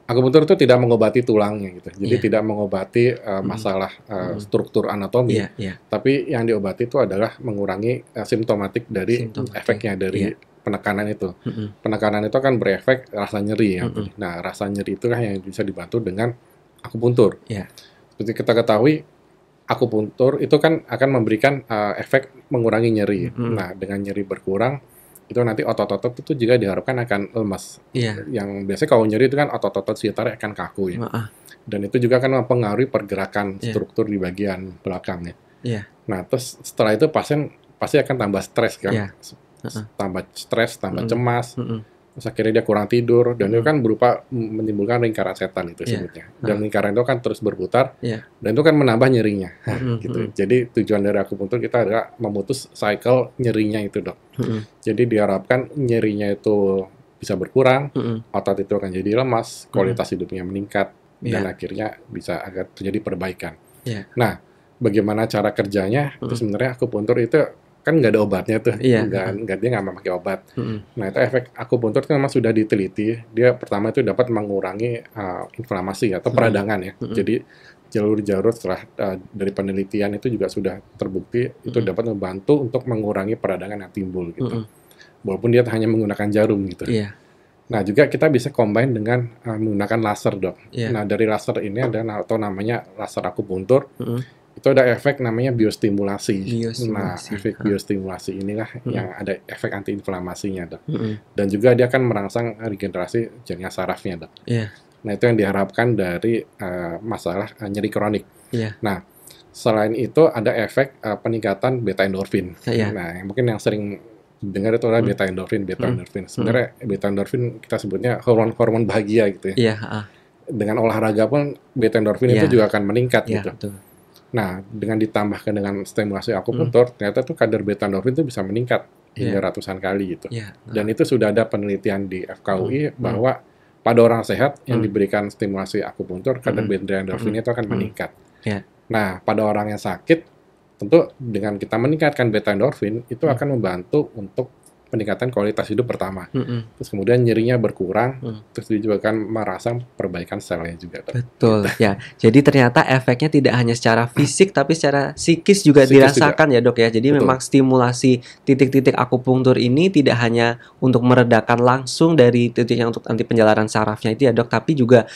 akupunktur itu tidak mengobati tulangnya gitu. Jadi tidak mengobati masalah struktur anatomi, tapi yang diobati itu adalah mengurangi simptomatik dari efeknya dari penekanan itu. Penekanan itu akan berefek rasa nyeri ya. Nah, rasa nyeri itulah yang bisa dibantu dengan akupunktur. Seperti kita ketahui, akupunktur itu kan akan memberikan efek mengurangi nyeri. Nah, dengan nyeri berkurang, itu nanti otot-otot itu juga diharapkan akan lemas. Yang biasanya kalau nyeri itu kan otot-otot sekitar akan kaku ya. Dan itu juga akan mempengaruhi pergerakan struktur di bagian belakangnya. Nah, terus setelah itu pasien pasti akan tambah stres kan. Tambah stres, tambah cemas. Terus akhirnya dia kurang tidur, dan itu kan berupa menimbulkan lingkaran setan itu sebutnya. Dan lingkaran itu kan terus berputar, dan itu kan menambah nyerinya. Gitu. Jadi tujuan dari akupunktur kita adalah memutus cycle nyerinya itu dok. Jadi diharapkan nyerinya itu bisa berkurang, otot itu akan jadi lemas, kualitas hidupnya meningkat, dan akhirnya bisa agak terjadi perbaikan. Nah, bagaimana cara kerjanya? Itu sebenarnya akupunktur itu kan nggak ada obatnya tuh, dia nggak memakai obat. Nah itu efek akupunktur itu memang sudah diteliti. Dia pertama itu dapat mengurangi inflamasi atau peradangan ya. Jadi jalur-jalur setelah dari penelitian itu juga sudah terbukti itu dapat membantu untuk mengurangi peradangan yang timbul gitu. Walaupun dia hanya menggunakan jarum gitu. Nah juga kita bisa combine dengan menggunakan laser dok. Nah dari laser ini ada atau namanya laser akupunktur. Itu ada efek namanya biostimulasi. Nah, efek biostimulasi inilah yang ada efek antiinflamasinya, dok. Dan juga dia akan merangsang regenerasi jaringan sarafnya, dok. Nah, itu yang diharapkan dari masalah nyeri kronik. Nah, selain itu ada efek peningkatan beta endorfin. Nah, mungkin yang sering dengar itu adalah beta endorfin. Sebenarnya beta endorfin kita sebutnya hormon bahagia gitu ya. Dengan olahraga pun beta endorfin itu juga akan meningkat gitu. Betul. Nah, dengan ditambahkan dengan stimulasi akupunktur, ternyata tuh kadar beta endorfin itu bisa meningkat hingga ratusan kali gitu. Dan itu sudah ada penelitian di FKUI bahwa pada orang sehat yang diberikan stimulasi akupunktur, kadar beta endorfin itu akan meningkat. Nah, pada orang yang sakit, tentu dengan kita meningkatkan beta endorfin, itu akan membantu untuk peningkatan kualitas hidup pertama. Terus kemudian nyerinya berkurang, terus dia juga akan merangsang perbaikan selnya juga.
Betul, ya. Jadi ternyata efeknya tidak hanya secara fisik, tapi secara psikis juga dirasakan juga. Ya dok ya. Jadi memang stimulasi titik-titik akupunktur ini tidak hanya untuk meredakan langsung dari titik yang untuk anti penjalaran sarafnya itu ya dok, tapi juga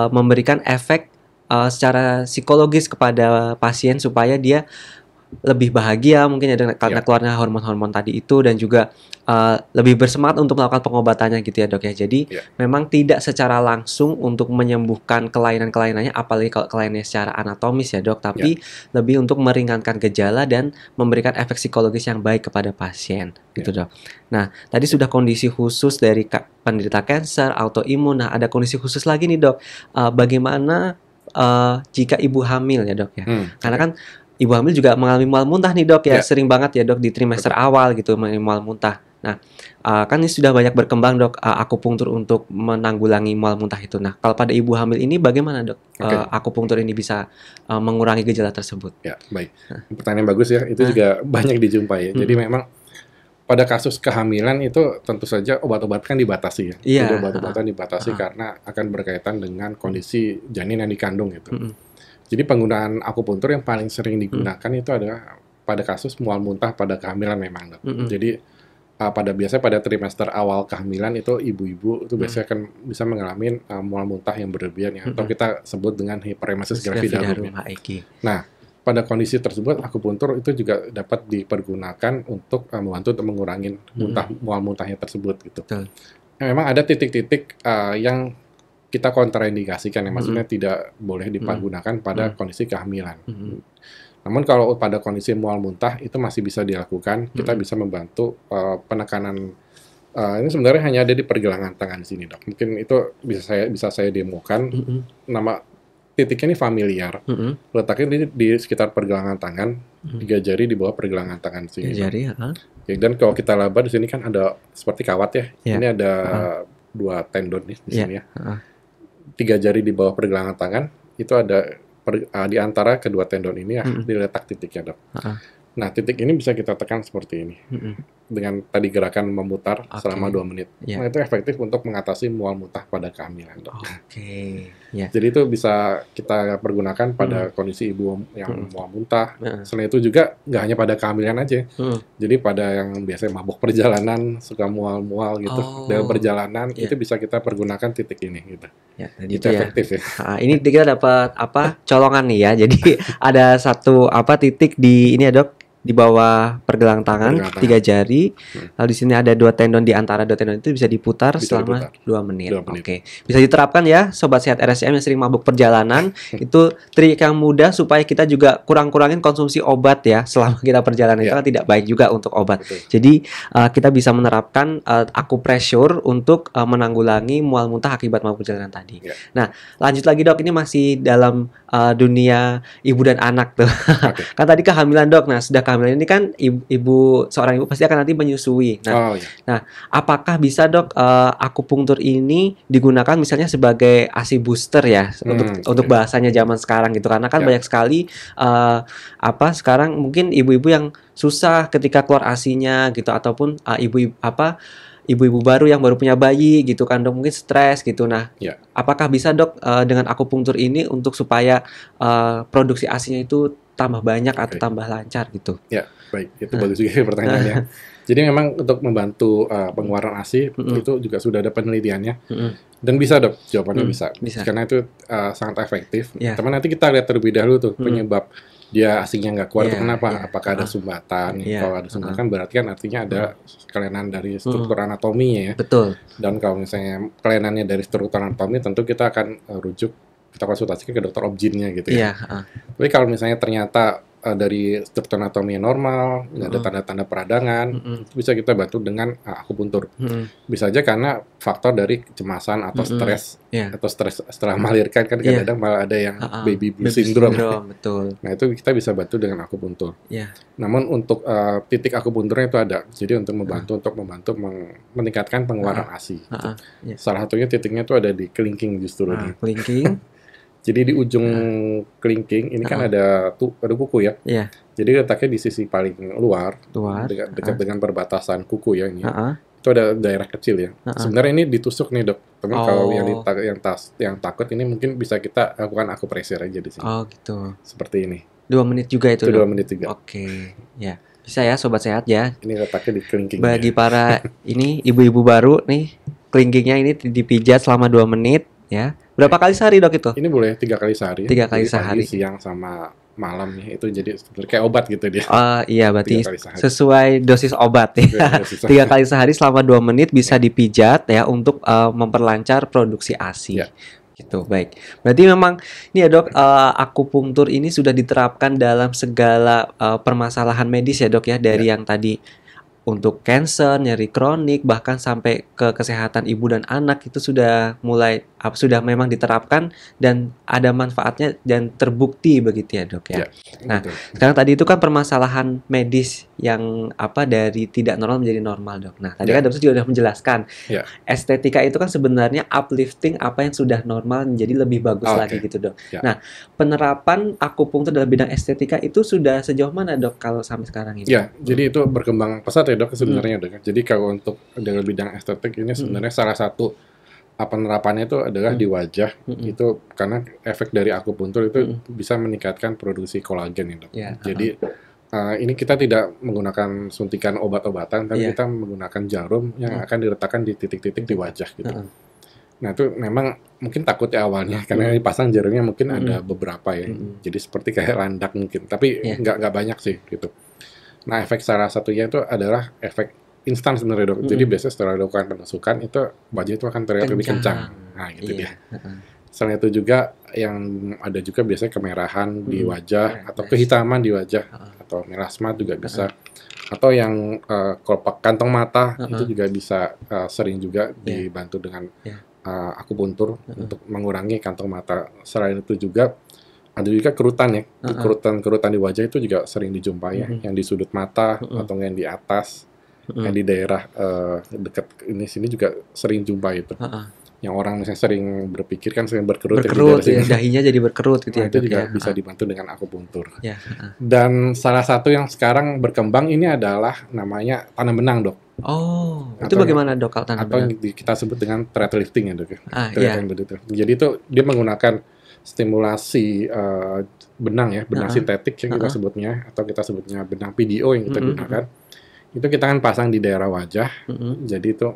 memberikan efek secara psikologis kepada pasien supaya dia lebih bahagia mungkin ya karena keluarnya hormon-hormon tadi itu, dan juga lebih bersemangat untuk melakukan pengobatannya gitu ya dok ya. Jadi memang tidak secara langsung untuk menyembuhkan kelainan-kelainannya, apalagi kalau kelainannya secara anatomis ya dok, tapi lebih untuk meringankan gejala dan memberikan efek psikologis yang baik kepada pasien gitu dok. Nah tadi sudah kondisi khusus dari penderita kanker, autoimun. Nah ada kondisi khusus lagi nih dok. Bagaimana jika ibu hamil ya dok ya? Karena kan ibu hamil juga mengalami mual muntah nih dok ya, sering banget ya dok di trimester awal gitu mengalami mual muntah. Nah, kan ini sudah banyak berkembang dok akupunktur untuk menanggulangi mual muntah itu. Nah, kalau pada ibu hamil ini bagaimana dok? Akupunktur ini bisa mengurangi gejala tersebut?
Ya, baik. Pertanyaan bagus ya. Itu juga banyak dijumpai ya. Jadi memang pada kasus kehamilan itu tentu saja obat-obat kan dibatasi ya. Jadi obat-obatan dibatasi karena akan berkaitan dengan kondisi janin yang dikandung gitu. Jadi penggunaan akupunktur yang paling sering digunakan itu adalah pada kasus mual muntah pada kehamilan memang dok. Jadi biasanya pada trimester awal kehamilan itu ibu-ibu itu biasanya akan bisa mengalami mual muntah yang berlebihan ya, atau kita sebut dengan hiperemesis gravidarum. Nah, pada kondisi tersebut akupunktur itu juga dapat dipergunakan untuk membantu untuk mengurangi mual muntahnya tersebut gitu. Memang ada titik-titik yang kita kontraindikasikan ya, maksudnya tidak boleh dipergunakan pada kondisi kehamilan. Namun kalau pada kondisi mual muntah itu masih bisa dilakukan, kita bisa membantu penekanan. Ini sebenarnya hanya ada di pergelangan tangan di sini dok. Mungkin itu bisa saya demokan. Nama titiknya ini familiar. Letaknya di sekitar pergelangan tangan, 3 jari di bawah pergelangan tangan sini. 3 jari ya. Dan kalau kita laba di sini kan ada seperti kawat ya. Ini ada 2 tendon di sini ya. 3 jari di bawah pergelangan tangan itu ada di antara kedua tendon ini ya diletak titiknya dok. Nah titik ini bisa kita tekan seperti ini dengan tadi gerakan memutar selama 2 menit. Nah itu efektif untuk mengatasi mual muntah pada kehamilan dok. Jadi itu bisa kita pergunakan pada kondisi ibu yang mual muntah. Selain itu juga nggak hanya pada kehamilan aja. Jadi pada yang biasanya mabuk perjalanan suka mual-mual gitu dalam perjalanan itu bisa kita pergunakan titik ini gitu. Itu efektif ya.
Ini kita dapat colongan nih ya. Jadi ada satu titik di ini ya dok, di bawah pergelangan tangan, 3 jari. Lalu di sini ada 2 tendon, di antara 2 tendon itu bisa diputar selama 2 menit. Bisa diterapkan ya sobat sehat RSCM yang sering mabuk perjalanan. Itu trik yang mudah supaya kita juga kurangin konsumsi obat ya selama kita perjalanan. Itu kan tidak baik juga untuk obat. Jadi kita bisa menerapkan akupressure untuk menanggulangi mual muntah akibat mabuk perjalanan tadi. Nah, lanjut lagi dok, ini masih dalam dunia ibu dan anak tuh. Kan tadi kehamilan dok. Nah, sudah kehamilan ini kan seorang ibu pasti akan nanti menyusui. Nah, apakah bisa dok akupunktur ini digunakan misalnya sebagai ASI booster ya untuk bahasanya zaman sekarang gitu, karena kan banyak sekali sekarang mungkin ibu-ibu yang susah ketika keluar ASINya gitu, ataupun ibu-ibu baru yang baru punya bayi gitu kan dok, mungkin stres gitu. Nah, apakah bisa dok dengan akupunktur ini untuk supaya produksi ASINya itu tambah banyak atau tambah lancar gitu?
Ya, baik. Itu bagus juga pertanyaannya. Jadi memang untuk membantu pengeluaran ASI itu juga sudah ada penelitiannya. Dan bisa dok, jawabannya bisa. Karena itu sangat efektif. Tapi nanti kita lihat terlebih dahulu tuh penyebab dia ASINya nggak keluar itu kenapa? Apakah ada sumbatan? Kalau ada sumbatan berarti kan artinya ada kelainan dari struktur anatominya ya.
Betul.
Dan kalau misalnya kelainannya dari struktur anatomi, tentu kita akan kita konsultasikan ke dokter obgynnya gitu ya. Tapi kalau misalnya ternyata dari struktur anatomi normal, nggak ada tanda-tanda peradangan, itu bisa kita bantu dengan akupuntur. Bisa aja karena faktor dari kecemasan atau stres, atau stres setelah melahirkan kan kadang-kadang malah ada yang baby blue syndrome.
Betul.
Nah itu kita bisa bantu dengan akupuntur. Namun untuk titik akupunturnya itu ada, jadi untuk membantu meningkatkan pengeluaran ASI. Salah satunya titiknya itu ada di kelingking justru.
Kelingking.
Jadi di ujung kelingking ini kan ada kuku ya. Jadi letaknya di sisi paling luar. Dekat dengan perbatasan kuku ya ini. Itu ada daerah kecil ya. Sebenarnya ini ditusuk nih dok. Tapi kalau yang takut ini mungkin bisa kita lakukan akupressure aja di sini.
Gitu.
Seperti ini.
2 menit juga itu.
2 menit juga.
Ya. Bisa ya sobat sehat ya.
Ini letaknya di kelingking.
Bagi para ini ibu-ibu baru nih, kelingkingnya ini dipijat selama 2 menit ya. Berapa kali sehari dok itu?
Ini boleh 3 kali sehari.
3 kali sehari.
Pagi, siang, sama malam ya, itu jadi sebenarnya kayak obat gitu dia.
Iya, berarti
3 kali sehari.
sesuai dosis obat ya. 3 kali sehari selama 2 menit bisa dipijat ya untuk memperlancar produksi ASI.
Ya.
Gitu, baik. Berarti memang ini ya dok, akupunktur ini sudah diterapkan dalam segala permasalahan medis ya dok ya, dari yang tadi untuk cancer, nyeri kronik, bahkan sampai ke kesehatan ibu dan anak itu sudah mulai sudah memang diterapkan dan ada manfaatnya dan terbukti begitu ya dok ya. Nah,
betul.
sekarang tadi itu kan permasalahan medis yang dari tidak normal menjadi normal dok. Nah, tadi kan dokter juga sudah menjelaskan estetika itu kan sebenarnya uplifting apa yang sudah normal menjadi lebih bagus lagi gitu dok. Nah, penerapan akupunktur dalam bidang estetika itu sudah sejauh mana dok kalau sampai sekarang ini?
Ya, jadi itu berkembang pesat ya dok sebenarnya dok. Jadi kalau untuk dalam bidang estetik ini sebenarnya salah satu penerapannya itu adalah di wajah itu, karena efek dari akupuntur itu bisa meningkatkan produksi kolagen ya dok. Jadi ini kita tidak menggunakan suntikan obat-obatan, tapi kita menggunakan jarum yang akan diletakkan di titik-titik di wajah gitu. Nah itu memang mungkin takut ya awalnya, karena dipasang jarumnya mungkin ada beberapa ya, jadi seperti kayak landak mungkin, tapi nggak banyak sih gitu. Nah efek salah satunya itu adalah efek instan sebenarnya dok. Jadi biasanya setelah dilakukan penusukan itu wajah itu akan terlihat lebih kencang. Nah gitu dia. Selain itu juga yang ada juga biasanya kemerahan di wajah atau kehitaman di wajah atau melasma juga bisa. Atau yang kelopak kantong mata itu juga bisa sering juga dibantu dengan akupuntur untuk mengurangi kantong mata. Selain itu juga ada juga kerutan ya. Kerutan di wajah itu juga sering dijumpai ya, yang di sudut mata atau yang di atas. Yang di daerah dekat ini sini juga sering jumpa itu. Yang orang misalnya sering berpikir kan sering berkerut
ya, dahinya jadi berkerut gitu.
Nah, itu juga bisa dibantu dengan akupunktur. Dan salah satu yang sekarang berkembang ini adalah namanya tanam benang dok.
Itu bagaimana dok kalau tanam benang?
Atau yang kita sebut dengan thread lifting ya dok. Jadi itu dia menggunakan stimulasi benang ya, benang sintetik yang kita sebutnya, atau kita sebutnya benang PDO yang kita gunakan. Itu kita kan pasang di daerah wajah. Jadi itu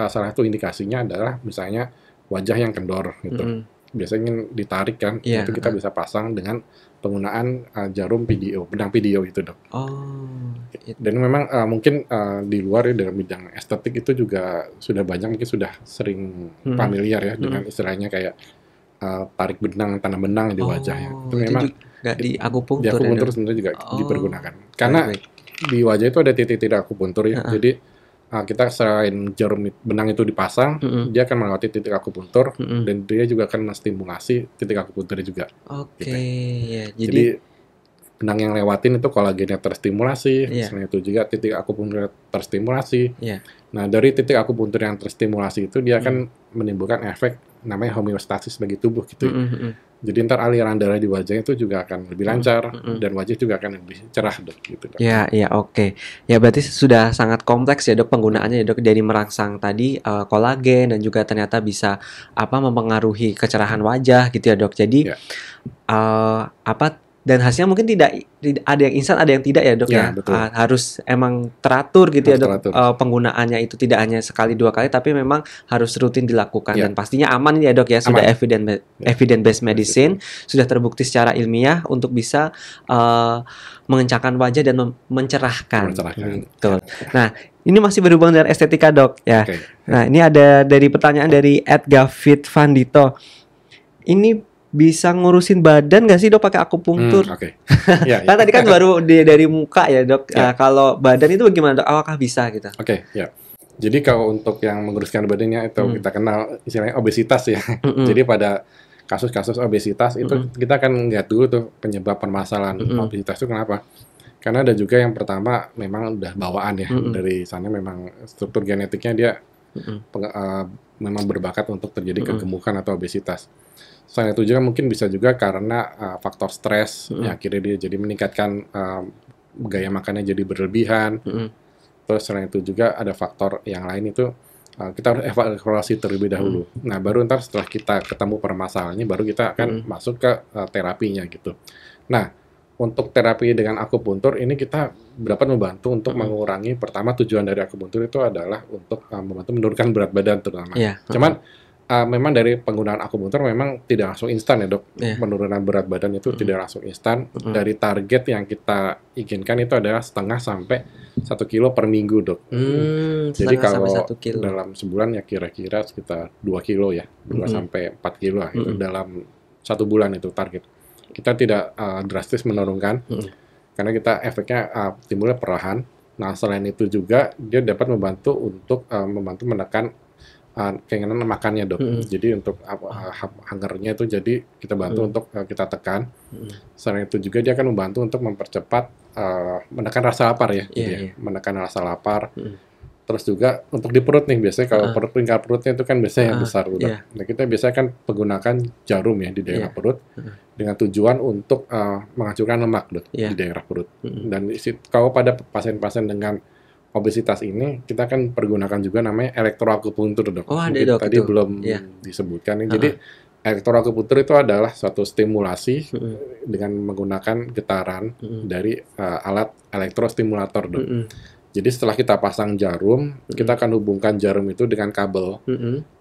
salah satu indikasinya adalah misalnya wajah yang kendor gitu. Biasanya ingin ditarik kan, itu kita bisa pasang dengan penggunaan jarum PDO, benang PDO itu dok. Dan memang mungkin di luar ya dalam bidang estetik itu juga sudah banyak, mungkin sudah sering familiar ya dengan istilahnya kayak tarik benang, tanam benang di wajah ya. Itu memang
di akupunktur.
Di akupunktur sebenarnya juga dipergunakan. Karena di wajah itu ada titik-titik akupuntur ya. Jadi kita selain jarum benang itu dipasang, dia akan melewati titik akupuntur dan dia juga akan menstimulasi titik akupuntur juga. Jadi benang yang lewatin itu kolagennya terstimulasi, selain itu juga titik akupuntur terstimulasi. Nah dari titik akupuntur yang terstimulasi itu dia akan menimbulkan efek namanya homeostasis bagi tubuh gitu. Jadi ntar aliran darah di wajah itu juga akan lebih lancar dan wajah juga akan lebih cerah dok gitu.
Ya oke. Ya berarti sudah sangat kompleks ya dok penggunaannya ya dok, dari merangsang tadi kolagen dan juga ternyata bisa mempengaruhi kecerahan wajah gitu ya dok. Jadi dan hasilnya mungkin tidak ada yang instan, ada yang tidak ya dok ya. Harus emang teratur gitu ya dok. Penggunaannya itu tidak hanya sekali 2 kali, tapi memang harus rutin dilakukan dan pastinya aman ya dok ya. Sudah evidence based medicine, sudah terbukti secara ilmiah untuk bisa mengencangkan wajah dan mencerahkan. Betul. Nah ini masih berhubungan dengan estetika dok ya. Nah ini ada dari pertanyaan dari @Gavit Vandito. Ini bisa ngurusin badan nggak sih dok pakai akupunktur? Kan tadi kan baru dari muka ya dok. Kalau badan itu bagaimana dok? Apakah bisa gitu?
Jadi kalau untuk yang menguruskan badannya itu kita kenal istilahnya obesitas ya. Jadi pada kasus-kasus obesitas itu kita akan lihat dulu tuh penyebab permasalahan obesitas itu kenapa. Karena ada juga yang pertama memang udah bawaan ya, dari sana memang struktur genetiknya dia memang berbakat untuk terjadi kegemukan atau obesitas. Selain itu juga mungkin bisa juga karena faktor stres, ya akhirnya dia jadi meningkatkan gaya makannya jadi berlebihan. Terus selain itu juga ada faktor yang lain itu kita harus evaluasi terlebih dahulu. Nah baru ntar setelah kita ketemu permasalahannya, baru kita akan masuk ke terapinya gitu. Nah untuk terapi dengan akupuntur ini kita dapat membantu untuk mengurangi, pertama tujuan dari akupuntur itu adalah untuk membantu menurunkan berat badan terutama. Cuman Memang dari penggunaan akupunktur memang tidak langsung instan ya dok. Penurunan berat badan itu tidak langsung instan. Dari target yang kita inginkan itu adalah 0,5 sampai 1 kilo per minggu dok. Jadi kalau dalam sebulan ya kira-kira sekitar 2 kilo ya, 2 sampai 4 kilo lah itu dalam 1 bulan itu target. Kita tidak drastis menurunkan karena kita efeknya timbulnya perlahan. Nah selain itu juga dia dapat membantu untuk membantu menekan keinginan makannya dok. Jadi untuk hungernya itu jadi kita bantu untuk kita tekan. Selain itu juga dia akan membantu untuk mempercepat menekan rasa lapar ya. Menekan rasa lapar. Terus juga untuk di perut nih biasanya kalau lingkar perutnya itu kan biasanya yang besar udah. Nah kita biasanya kan menggunakan jarum ya di daerah perut dengan tujuan untuk menghancurkan lemak dok di daerah perut. Dan kalau pada pasien-pasien dengan obesitas ini kita akan pergunakan juga namanya elektroakupunktur dok. Mungkin tadi belum disebutkan. Jadi elektroakupunktur itu adalah suatu stimulasi dengan menggunakan getaran dari alat elektrostimulator dok. Jadi setelah kita pasang jarum, kita akan hubungkan jarum itu dengan kabel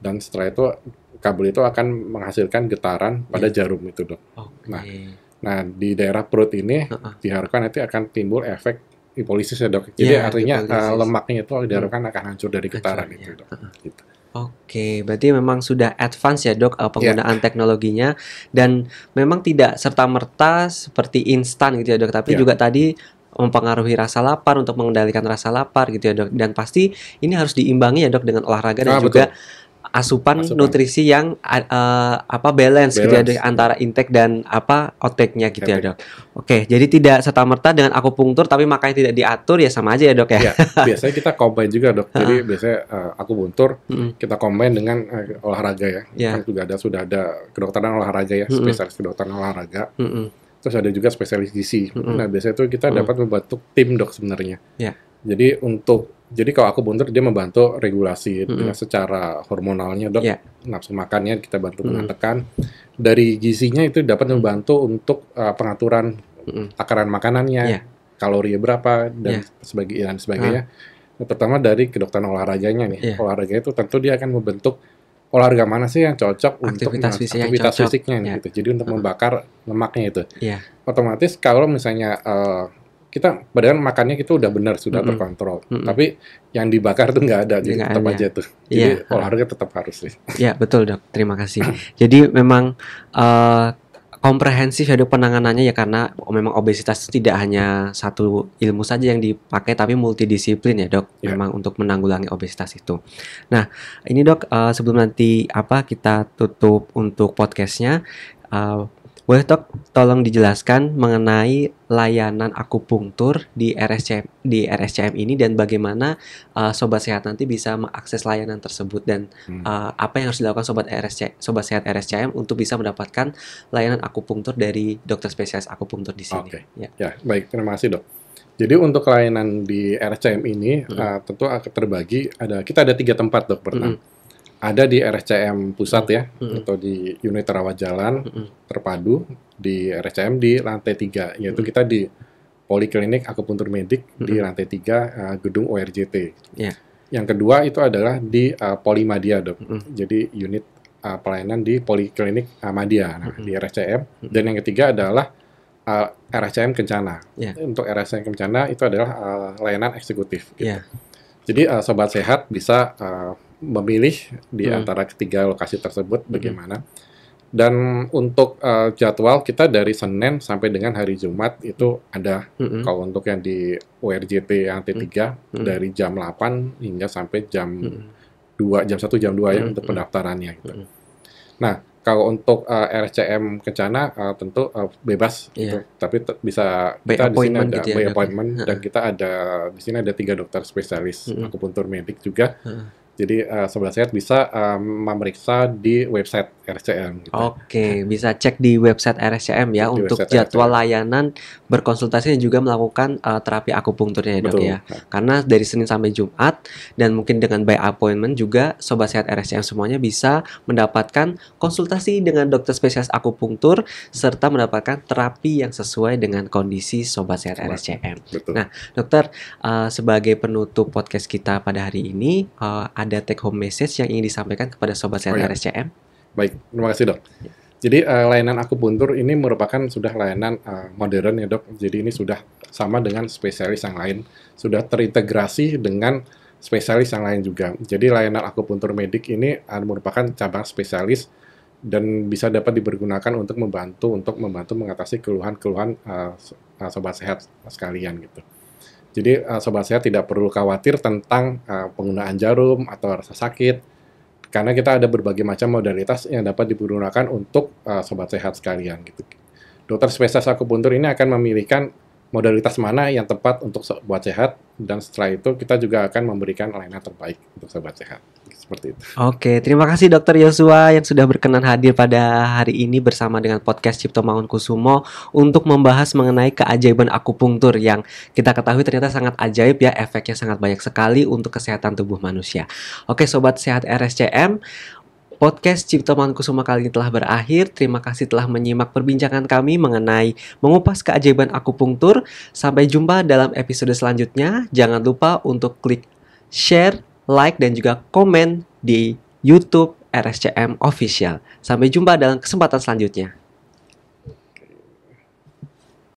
dan setelah itu kabel itu akan menghasilkan getaran pada jarum itu dok. Nah di daerah perut ini diharapkan nanti akan timbul efek hipolisis ya dok. Jadi artinya lemaknya itu diharapkan akan hancur dari getaran itu dok. Gitu.
Oke, berarti memang sudah advance ya dok penggunaan teknologinya dan memang tidak serta-merta seperti instan gitu ya dok, tapi juga tadi mempengaruhi rasa lapar untuk mengendalikan rasa lapar gitu ya dok. Dan pasti ini harus diimbangi ya dok dengan olahraga dan juga asupan nutrisi yang balance gitu ya dok, antara intake dan outtake-nya gitu ya dok. Oke, jadi tidak serta-merta dengan akupunktur tapi makanya tidak diatur ya sama aja ya dok ya.
Biasanya kita combine juga dok. Jadi biasanya akupunktur kita combine dengan olahraga ya. Kan juga sudah ada kedokteran olahraga ya, spesialis kedokteran olahraga. Terus ada juga spesialis gizi. Nah biasanya itu kita dapat membentuk tim dok sebenarnya. Jadi kalau akupunktur dia membantu regulasi dengan secara hormonalnya dok, nafsu makannya kita bantu menekan. Dari gizinya itu dapat membantu untuk pengaturan takaran makanannya, kalori berapa dan sebagainya. Pertama dari kedokteran olahraganya nih, olahraga itu tentu dia akan membentuk olahraga mana sih yang cocok untuk aktivitas fisiknya nih, gitu. Jadi untuk membakar lemaknya itu. Otomatis kalau misalnya kita badan makannya itu udah benar, sudah terkontrol. Tapi yang dibakar tuh nggak ada, jadi tetap aja tuh. Jadi olahraga tetap harus sih.
Ya betul dok, terima kasih. Jadi memang komprehensif ya dok penanganannya ya, karena memang obesitas itu tidak hanya satu ilmu saja yang dipakai, tapi multidisiplin ya dok. Memang untuk menanggulangi obesitas itu. Nah ini dok, sebelum nanti kita tutup untuk podcastnya, boleh dok tolong dijelaskan mengenai layanan akupunktur di RSCM ini dan bagaimana sobat sehat nanti bisa mengakses layanan tersebut dan apa yang harus dilakukan sobat sehat RSCM untuk bisa mendapatkan layanan akupunktur dari dokter spesialis akupunktur di sini.
Ya, baik, terima kasih dok. Jadi untuk layanan di RSCM ini tentu akan terbagi, kita ada 3 tempat dok. Pertama ada di RSCM pusat ya, atau di unit rawat jalan terpadu di RSCM di lantai 3, yaitu kita di Poliklinik Akupunktur Medik di lantai 3 gedung ORJT. Yang kedua itu adalah di Polimadia dok, jadi unit pelayanan di Poliklinik Madia di RSCM. Dan yang ketiga adalah RSCM Kencana. Untuk RSCM Kencana itu adalah layanan eksekutif. Gitu. Jadi sobat sehat bisa memilih di antara ketiga lokasi tersebut bagaimana. Dan untuk jadwal kita dari Senin sampai dengan hari Jumat itu ada. Kalau untuk yang di ORJT yang T3 dari jam 8 hingga sampai jam 1 jam 2 ya untuk pendaftarannya gitu. Nah, kalau untuk RSCM Kencana tentu bebas gitu. Tapi bisa kita di sini ada by appointment dan kita ada di sini ada 3 dokter spesialis akupuntur medik juga. Jadi sobat sehat bisa memeriksa di website RSCM. Gitu.
Oke, bisa cek di website RSCM ya
Di
untuk
website
jadwal
RSCM.
layanan berkonsultasi dan juga melakukan terapi akupunkturnya ya dok
Betul.
ya. Karena dari Senin sampai Jumat dan mungkin dengan by appointment juga Sobat Sehat RSCM semuanya bisa mendapatkan konsultasi dengan dokter spesialis akupunktur serta mendapatkan terapi yang sesuai dengan kondisi Sobat Sehat RSCM.
Betul.
Nah, dokter, sebagai penutup podcast kita pada hari ini, ada take home message yang ingin disampaikan kepada Sobat Sehat RSCM?
Baik, terima kasih dok. Jadi layanan akupuntur ini merupakan sudah layanan modern ya dok. Jadi ini sudah sama dengan spesialis yang lain, sudah terintegrasi dengan spesialis yang lain juga. Jadi layanan akupuntur medik ini merupakan cabang spesialis dan bisa dapat dipergunakan untuk membantu mengatasi keluhan-keluhan sobat sehat sekalian gitu. Jadi sobat sehat tidak perlu khawatir tentang penggunaan jarum atau rasa sakit. Karena kita ada berbagai macam modalitas yang dapat digunakan untuk sobat sehat sekalian gitu. Dokter spesialis akupuntur ini akan memilihkan modalitas mana yang tepat untuk sobat sehat dan setelah itu kita juga akan memberikan layanan terbaik untuk sobat sehat. Seperti itu.
Oke, terima kasih Dokter Yosua yang sudah berkenan hadir pada hari ini bersama dengan podcast Cipto Mangunkusumo untuk membahas mengenai keajaiban akupunktur yang kita ketahui ternyata sangat ajaib ya, efeknya sangat banyak sekali untuk kesehatan tubuh manusia. Oke, Sobat Sehat RSCM, podcast Cipto Mangunkusumo kali ini telah berakhir. Terima kasih telah menyimak perbincangan kami mengenai mengupas keajaiban akupunktur. Sampai jumpa dalam episode selanjutnya. Jangan lupa untuk klik share, like, dan juga komen di YouTube RSCM Official. Sampai jumpa dalam kesempatan selanjutnya.